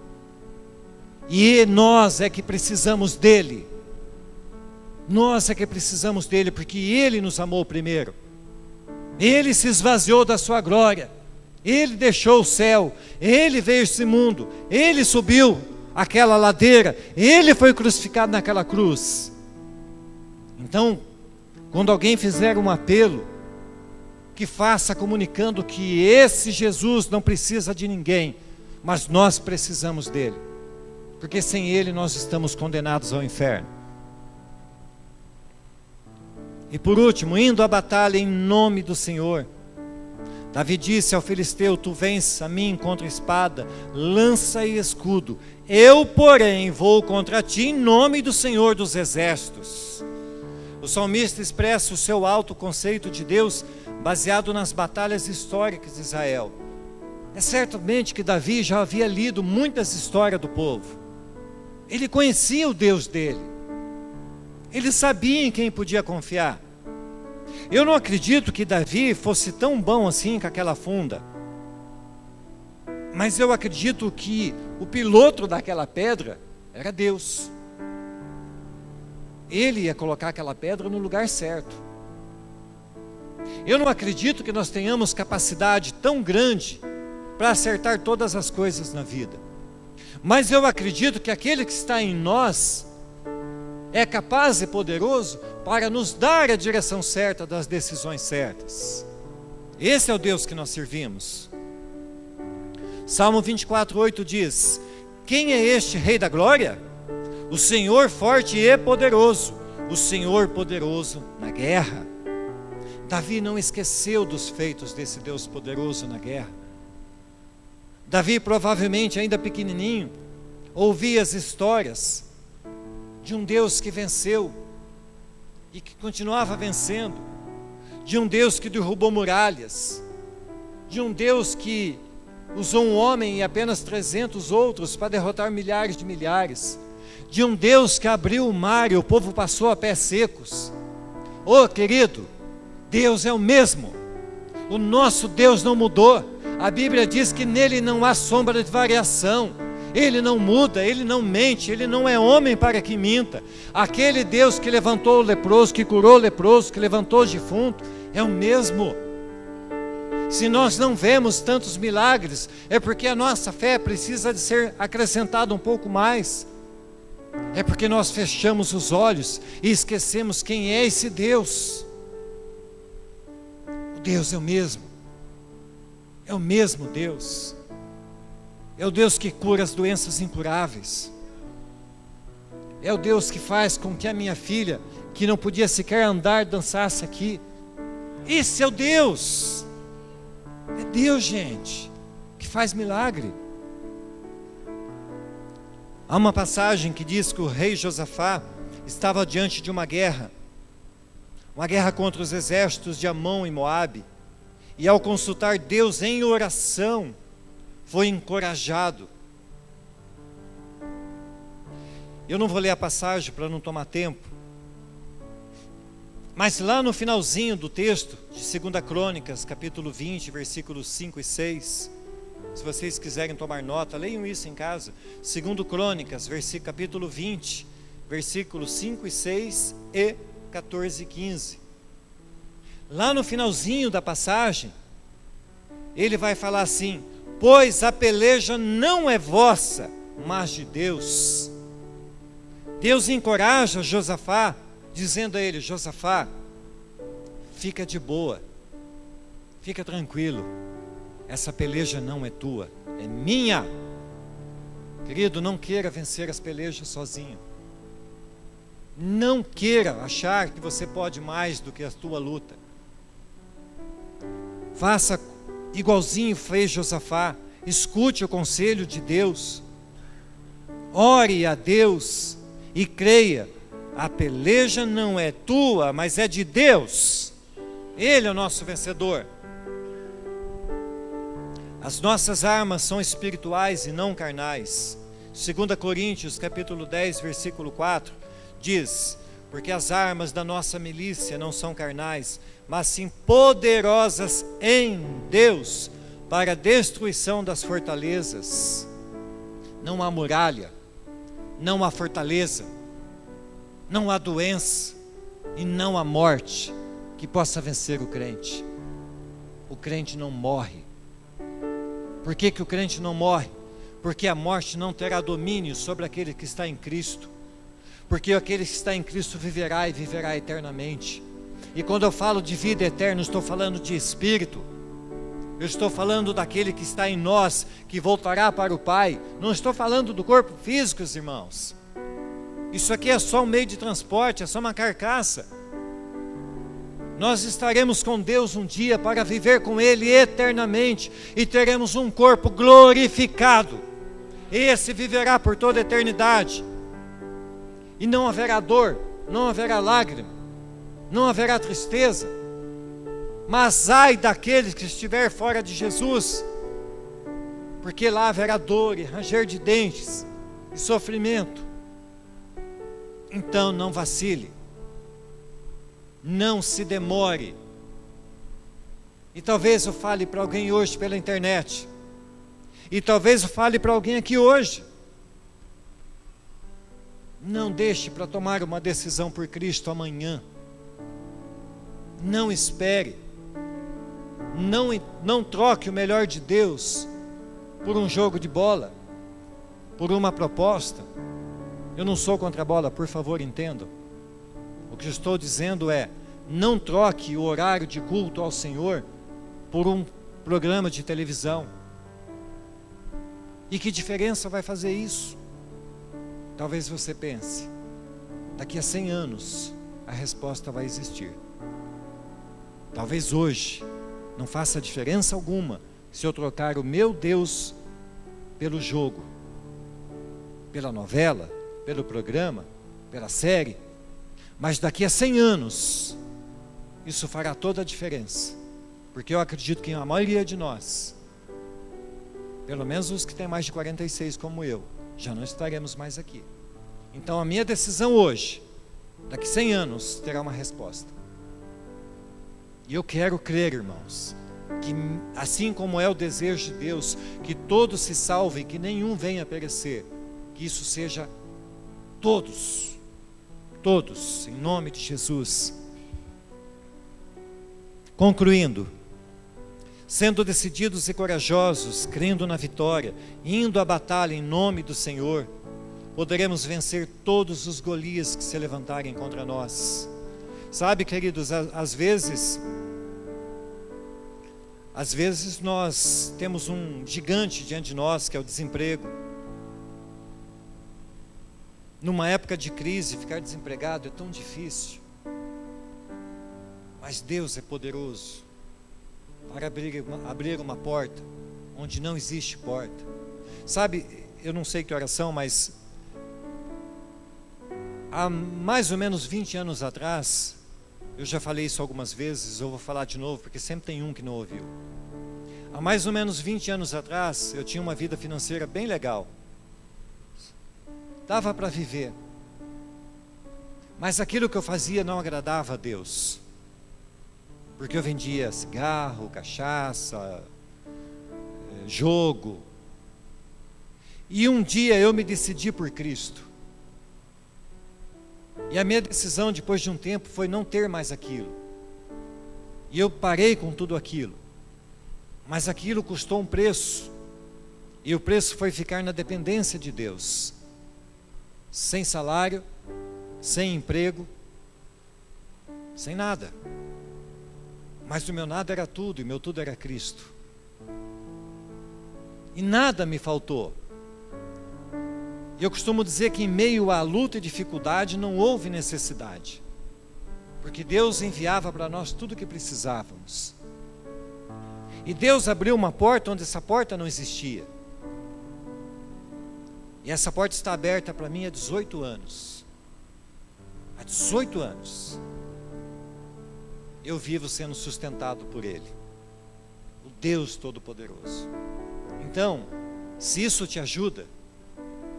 e nós é que precisamos dele. Nós é que precisamos dele, porque ele nos amou primeiro. Ele se esvaziou da sua glória, ele deixou o céu, ele veio a esse mundo, ele subiu aquela ladeira, ele foi crucificado naquela cruz. Então, quando alguém fizer um apelo, que faça comunicando que esse Jesus não precisa de ninguém, mas nós precisamos dele, porque sem ele nós estamos condenados ao inferno. E por último, indo à batalha em nome do Senhor, Davi disse ao filisteu: tu vens a mim contra espada, lança e escudo, eu porém vou contra ti em nome do Senhor dos exércitos. O salmista expressa o seu alto conceito de Deus baseado nas batalhas históricas de Israel. É certamente que Davi já havia lido muitas histórias do povo. Ele conhecia o Deus dele. Ele sabia em quem podia confiar. Eu não acredito que Davi fosse tão bom assim com aquela funda. Mas eu acredito que o piloto daquela pedra era Deus. Ele ia colocar aquela pedra no lugar certo. Eu não acredito que nós tenhamos capacidade tão grande para acertar todas as coisas na vida. Mas eu acredito que aquele que está em nós é capaz e poderoso para nos dar a direção certa das decisões certas. Esse é o Deus que nós servimos. Salmo 24:8 diz: quem é este Rei da Glória? O Senhor forte e poderoso, o Senhor poderoso na guerra. Davi não esqueceu dos feitos desse Deus poderoso na guerra. Davi, provavelmente ainda pequenininho, ouvia as histórias de um Deus que venceu e que continuava vencendo, de um Deus que derrubou muralhas, de um Deus que usou um homem e apenas 300 outros para derrotar milhares de milhares, de um Deus que abriu o mar e o povo passou a pés secos. Oh, querido, Deus é o mesmo, o nosso Deus não mudou. A Bíblia diz que nele não há sombra de variação. Ele não muda, Ele não mente, Ele não é homem para que minta. Aquele Deus que levantou o leproso, que curou o leproso, que levantou o defunto, é o mesmo. Se nós não vemos tantos milagres, é porque a nossa fé precisa de ser acrescentada um pouco mais. É porque nós fechamos os olhos e esquecemos quem é esse Deus. O Deus é o mesmo. É o mesmo Deus. É o Deus que cura as doenças incuráveis. É o Deus que faz com que a minha filha, que não podia sequer andar, dançasse aqui. Esse é o Deus. É Deus, gente, que faz milagre. Há uma passagem que diz que o rei Josafá estava diante de uma guerra contra os exércitos de Amon e Moabe, e ao consultar Deus em oração, foi encorajado. Eu não vou ler a passagem para não tomar tempo, mas lá no finalzinho do texto de 2 Crônicas, capítulo 20, versículos 5 e 6, se vocês quiserem tomar nota, leiam isso em casa. 2 Crônicas, capítulo 20, versículos 5 e 6 e 14 e 15. Lá no finalzinho da passagem, ele vai falar assim: pois a peleja não é vossa, mas de Deus. Deus encoraja Josafá, dizendo a ele: Josafá, fica de boa, fica tranquilo, essa peleja não é tua, é minha. Querido, não queira vencer as pelejas sozinho. Não queira achar que você pode mais do que a tua luta. Faça igualzinho fez Josafá. Escute o conselho de Deus. Ore a Deus e creia. A peleja não é tua, mas é de Deus. Ele é o nosso vencedor. As nossas armas são espirituais e não carnais. 2 Coríntios capítulo 10, versículo 4 diz: porque as armas da nossa milícia não são carnais, mas sim poderosas em Deus para a destruição das fortalezas. Não há muralha, não há fortaleza, não há doença e não há morte que possa vencer o crente. O crente não morre. Por que que o crente não morre? Porque a morte não terá domínio sobre aquele que está em Cristo. Porque aquele que está em Cristo viverá e viverá eternamente. E quando eu falo de vida eterna, estou falando de espírito. Eu estou falando daquele que está em nós, que voltará para o Pai. Não estou falando do corpo físico, irmãos. Isso aqui é só um meio de transporte, é só uma carcaça. Nós estaremos com Deus um dia para viver com Ele eternamente e teremos um corpo glorificado. Esse viverá por toda a eternidade. E não haverá dor, não haverá lágrima, não haverá tristeza. Mas ai daquele que estiver fora de Jesus, porque lá haverá dor e ranger de dentes e sofrimento. Então não vacile, não se demore. E talvez eu fale para alguém hoje pela internet, e talvez eu fale para alguém aqui hoje. Não deixe para tomar uma decisão por Cristo amanhã. Não espere. Não troque o melhor de Deus por um jogo de bola. por uma proposta. Eu não sou contra a bola, por favor, entendam. O que eu estou dizendo é: não troque o horário de culto ao Senhor por um programa de televisão. E que diferença vai fazer isso? Talvez você pense, daqui a 100 anos a resposta vai existir. Talvez hoje não faça diferença alguma se eu trocar o meu Deus pelo jogo, pela novela, pelo programa, pela série. Mas daqui a 100 anos isso fará toda a diferença, porque eu acredito que a maioria de nós, pelo menos os que têm mais de 46 como eu, já não estaremos mais aqui. Então a minha decisão hoje, daqui a 100 anos, terá uma resposta. E eu quero crer, irmãos, que assim como é o desejo de Deus, que todos se salvem, que nenhum venha a perecer, que isso seja todos, em nome de Jesus. Concluindo, sendo decididos e corajosos, crendo na vitória, indo à batalha em nome do Senhor, poderemos vencer todos os Golias que se levantarem contra nós. Sabe, queridos, às vezes nós temos um gigante diante de nós, que é o desemprego. Numa época de crise, ficar desempregado é tão difícil. Mas Deus é poderoso para abrir uma porta onde não existe porta. Sabe, eu não sei que oração, mas há mais ou menos 20 anos atrás, eu já falei isso algumas vezes, eu vou falar de novo, porque sempre tem um que não ouviu. Há mais ou menos 20 anos atrás, eu tinha uma vida financeira bem legal. Dava para viver. Mas aquilo que eu fazia não agradava a Deus. Porque eu vendia cigarro, cachaça, jogo. E um dia eu me decidi por Cristo. E a minha decisão depois de um tempo foi não ter mais aquilo. E eu parei com tudo aquilo. Mas aquilo custou um preço. E o preço foi ficar na dependência de Deus. Sem salário, sem emprego, sem nada. Mas o meu nada era tudo, e o meu tudo era Cristo. E nada me faltou. Eu costumo dizer que em meio à luta e dificuldade não houve necessidade, porque Deus enviava para nós tudo o que precisávamos. E Deus abriu uma porta onde essa porta não existia. E essa porta está aberta para mim há 18 anos. Há 18 anos. Eu vivo sendo sustentado por Ele, o Deus Todo-Poderoso. Então, se isso te ajuda,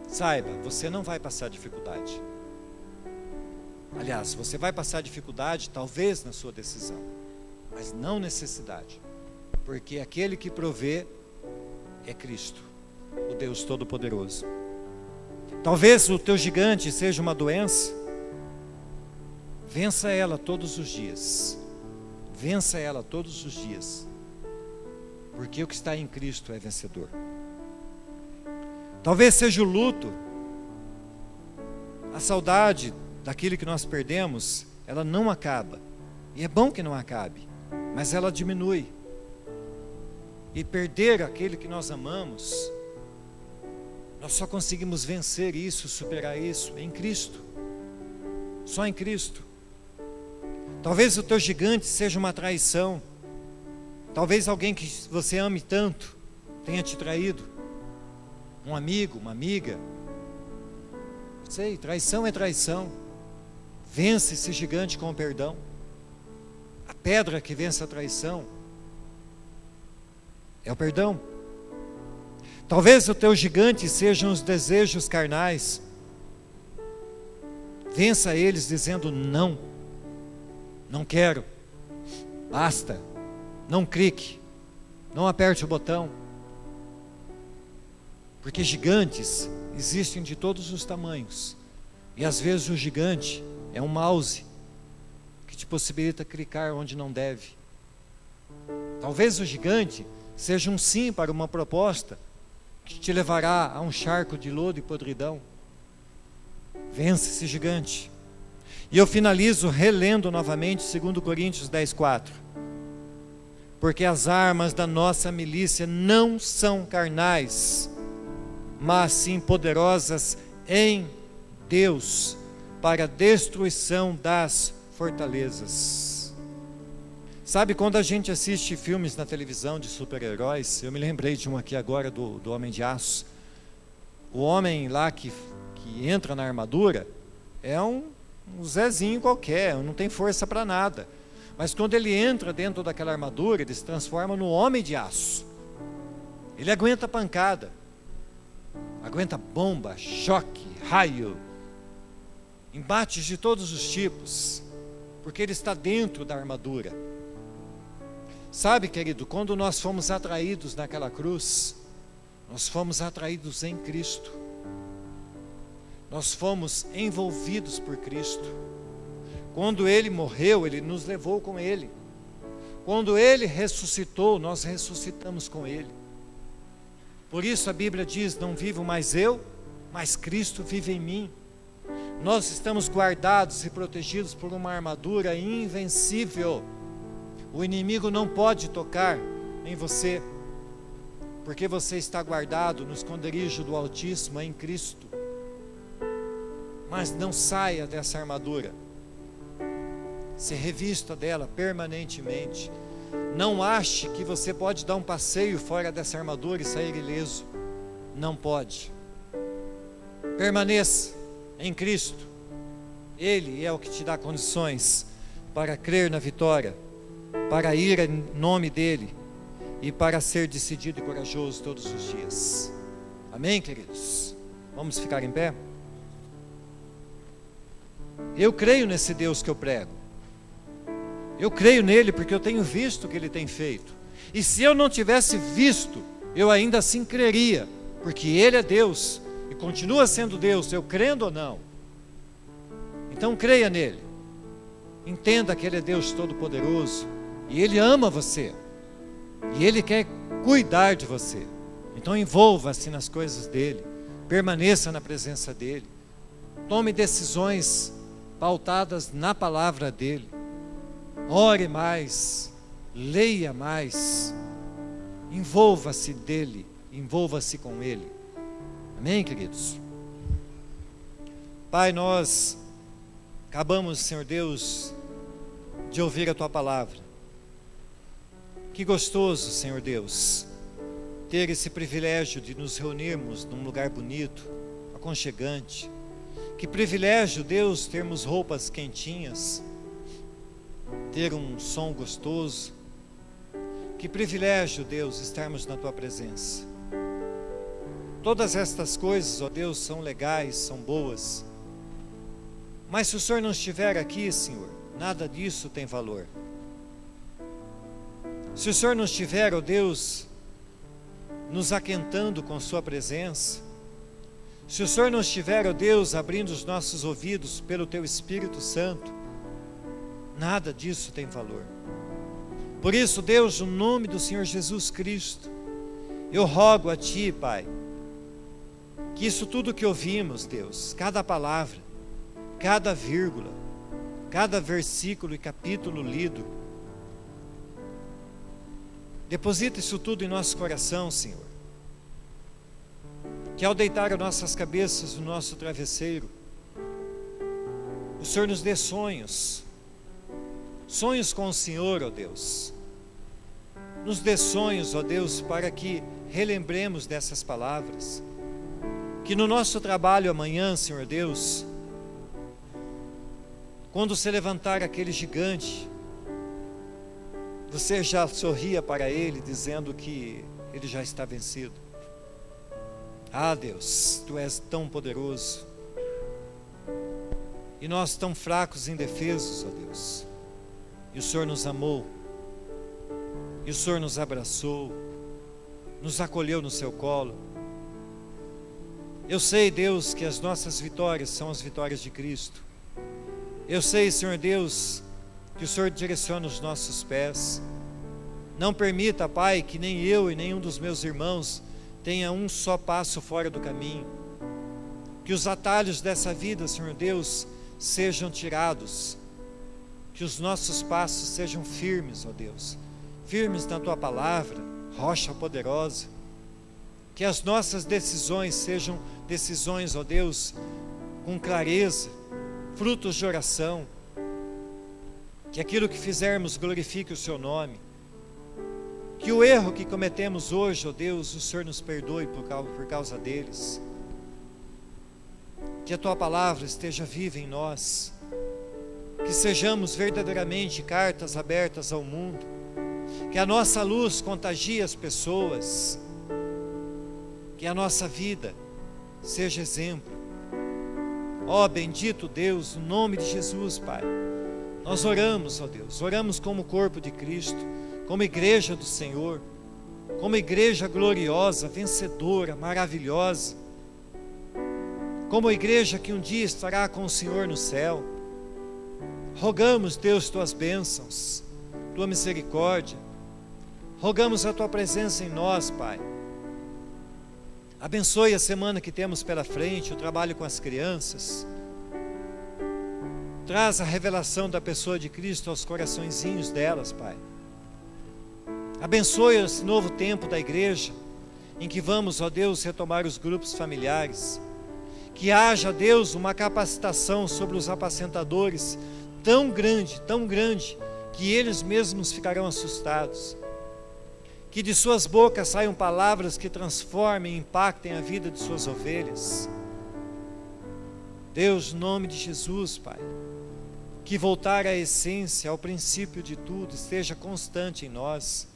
saiba, você não vai passar dificuldade. Aliás, você vai passar dificuldade talvez na sua decisão, mas não necessidade, porque aquele que provê é Cristo, o Deus Todo-Poderoso. Talvez o teu gigante seja uma doença. Vença ela todos os dias. Vença ela todos os dias, porque o que está em Cristo é vencedor. Talvez seja o luto, a saudade daquilo que nós perdemos, ela não acaba. E é bom que não acabe, mas ela diminui. E perder aquele que nós amamos, nós só conseguimos vencer isso, superar isso em Cristo. Só em Cristo. Talvez o teu gigante seja uma traição. Talvez alguém que você ame tanto tenha te traído. Um amigo, uma amiga. Não sei, traição é traição. Vence esse gigante com o perdão. A pedra que vence a traição é o perdão. Talvez o teu gigante sejam os desejos carnais. Vença eles dizendo não. Não quero. Basta. Não clique. Não aperte o botão. Porque gigantes existem de todos os tamanhos. E às vezes o gigante é um mouse que te possibilita clicar onde não deve. Talvez o gigante seja um sim para uma proposta que te levará a um charco de lodo e podridão. Vence esse gigante. E eu finalizo relendo novamente 2 Coríntios 10:4. Porque as armas da nossa milícia não são carnais, mas sim poderosas em Deus, para a destruição das fortalezas. Sabe, quando a gente assiste filmes na televisão de super-heróis, eu me lembrei de um aqui agora, do Homem de Aço. O homem lá que entra na armadura é um Zezinho qualquer, não tem força para nada. Mas quando ele entra dentro daquela armadura, ele se transforma no Homem de Aço. Ele aguenta pancada, aguenta bomba, choque, raio, embates de todos os tipos, porque ele está dentro da armadura. Sabe, querido, quando nós fomos atraídos naquela cruz, nós fomos atraídos em Cristo. Nós fomos envolvidos por Cristo. Quando Ele morreu, Ele nos levou com Ele. Quando Ele ressuscitou, nós ressuscitamos com Ele. Por isso a Bíblia diz: não vivo mais eu, mas Cristo vive em mim. Nós estamos guardados e protegidos por uma armadura invencível. O inimigo não pode tocar em você, porque você está guardado no esconderijo do Altíssimo em Cristo. Mas não saia dessa armadura, se revista dela permanentemente. Não ache que você pode dar um passeio fora dessa armadura e sair ileso. Não pode. Permaneça em Cristo. Ele é o que te dá condições para crer na vitória, para ir em nome dEle e para ser decidido e corajoso todos os dias. Amém, queridos? Vamos ficar em pé? Eu creio nesse Deus que eu prego. Eu creio nele porque eu tenho visto o que ele tem feito. E se eu não tivesse visto, eu ainda assim creria, porque ele é Deus e continua sendo Deus, eu crendo ou não. Então creia nele. Entenda que ele é Deus Todo-Poderoso e ele ama você. E ele quer cuidar de você. Então envolva-se nas coisas dele, permaneça na presença dele. Tome decisões pautadas na palavra dele. Ore mais, leia mais, envolva-se dele, envolva-se com ele. Amém, queridos? Pai, nós acabamos, Senhor Deus, de ouvir a tua palavra. Que gostoso, Senhor Deus, ter esse privilégio de nos reunirmos num lugar bonito, aconchegante. Que privilégio, Deus, termos roupas quentinhas, ter um som gostoso. Que privilégio, Deus, estarmos na tua presença. Todas estas coisas, ó Deus, são legais, são boas. Mas se o Senhor não estiver aqui, Senhor, nada disso tem valor. Se o Senhor não estiver, ó Deus, nos aquentando com sua presença, se o Senhor não estiver, ó Deus, abrindo os nossos ouvidos pelo teu Espírito Santo, nada disso tem valor. Por isso, Deus, no nome do Senhor Jesus Cristo, eu rogo a Ti, Pai, que isso tudo que ouvimos, Deus, cada palavra, cada vírgula, cada versículo e capítulo lido, deposita isso tudo em nosso coração, Senhor. Que ao deitar as nossas cabeças no nosso travesseiro, o Senhor nos dê sonhos com o Senhor, ó Deus. Nos dê sonhos, ó Deus, para que relembremos dessas palavras. Que no nosso trabalho amanhã, Senhor Deus, quando se levantar aquele gigante, você já sorria para ele, dizendo que ele já está vencido. Ah, Deus, Tu és tão poderoso, e nós tão fracos e indefesos, ó Deus. E o Senhor nos amou, e o Senhor nos abraçou, nos acolheu no Seu colo. Eu sei, Deus, que as nossas vitórias são as vitórias de Cristo. Eu sei, Senhor Deus, que o Senhor direciona os nossos pés. Não permita, Pai, que nem eu e nenhum dos meus irmãos tenha um só passo fora do caminho. Que os atalhos dessa vida, Senhor Deus, sejam tirados. Que os nossos passos sejam firmes, ó Deus, firmes na Tua palavra, rocha poderosa. Que as nossas decisões sejam decisões, ó Deus, com clareza, frutos de oração. Que aquilo que fizermos glorifique o Seu nome. Que o erro que cometemos hoje, ó Deus, o Senhor nos perdoe por causa deles. Que a Tua palavra esteja viva em nós. Que sejamos verdadeiramente cartas abertas ao mundo. Que a nossa luz contagie as pessoas. Que a nossa vida seja exemplo. Ó bendito Deus, no nome de Jesus, Pai. Nós oramos, ó Deus, oramos como corpo de Cristo, como igreja do Senhor, como igreja gloriosa, vencedora, maravilhosa, como igreja que um dia estará com o Senhor no céu. Rogamos, Deus, Tuas bênçãos, Tua misericórdia, rogamos a Tua presença em nós, Pai. Abençoe a semana que temos pela frente, o trabalho com as crianças. Traz a revelação da pessoa de Cristo aos coraçõezinhos delas, Pai. Abençoe esse novo tempo da igreja, em que vamos, ó Deus, retomar os grupos familiares. Que haja, Deus, uma capacitação sobre os apacentadores tão grande, que eles mesmos ficarão assustados. Que de suas bocas saiam palavras que transformem e impactem a vida de suas ovelhas. Deus, no nome de Jesus, Pai, que voltar à essência, ao princípio de tudo, esteja constante em nós.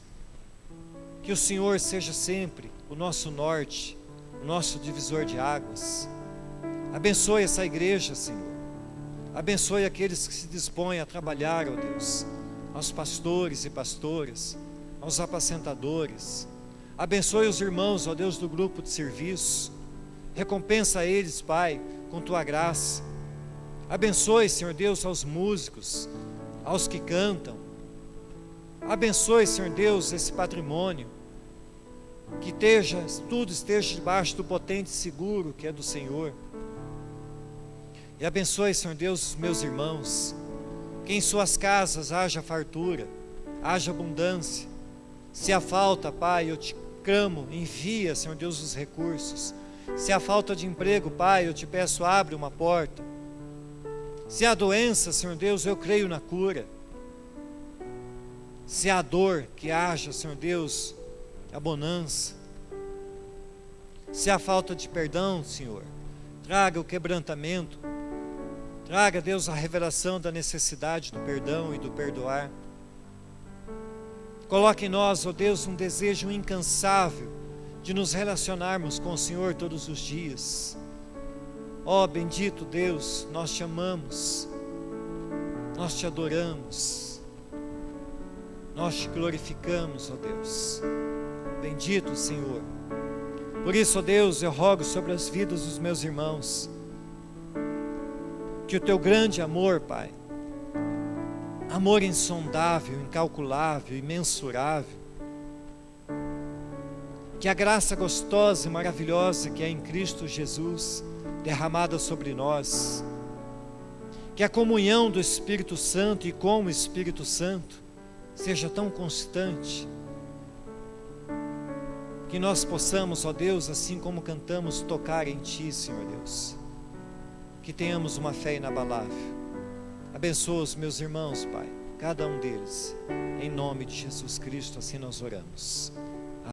Que o Senhor seja sempre o nosso norte, o nosso divisor de águas. Abençoe essa igreja, Senhor. Abençoe aqueles que se dispõem a trabalhar, ó Deus, aos pastores e pastoras, aos apacentadores. Abençoe os irmãos, ó Deus, do grupo de serviço. Recompensa eles, Pai, com Tua graça. Abençoe, Senhor Deus, aos músicos, aos que cantam. Abençoe, Senhor Deus, esse patrimônio. Que tudo esteja debaixo do potente seguro que é do Senhor. E abençoe, Senhor Deus, os meus irmãos. Que em suas casas haja fartura, haja abundância. Se há falta, Pai, eu te clamo, envia, Senhor Deus, os recursos. Se há falta de emprego, Pai, eu te peço, abre uma porta. Se há doença, Senhor Deus, eu creio na cura. Se há dor, que haja, Senhor Deus, a bonança. Se há falta de perdão, Senhor, traga o quebrantamento. Traga, Deus, a revelação da necessidade do perdão e do perdoar. Coloque em nós, ó Deus, um desejo incansável de nos relacionarmos com o Senhor todos os dias. Ó bendito Deus, nós te amamos, nós te adoramos, nós te glorificamos, ó Deus. Bendito Senhor. Por isso, ó Deus, eu rogo sobre as vidas dos meus irmãos, que o Teu grande amor, Pai, amor insondável, incalculável, imensurável, que a graça gostosa e maravilhosa que é em Cristo Jesus, derramada sobre nós, que a comunhão do Espírito Santo e com o Espírito Santo seja tão constante, que nós possamos, ó Deus, assim como cantamos, tocar em Ti, Senhor Deus, que tenhamos uma fé inabalável. Abençoa os meus irmãos, Pai, cada um deles, em nome de Jesus Cristo, assim nós oramos.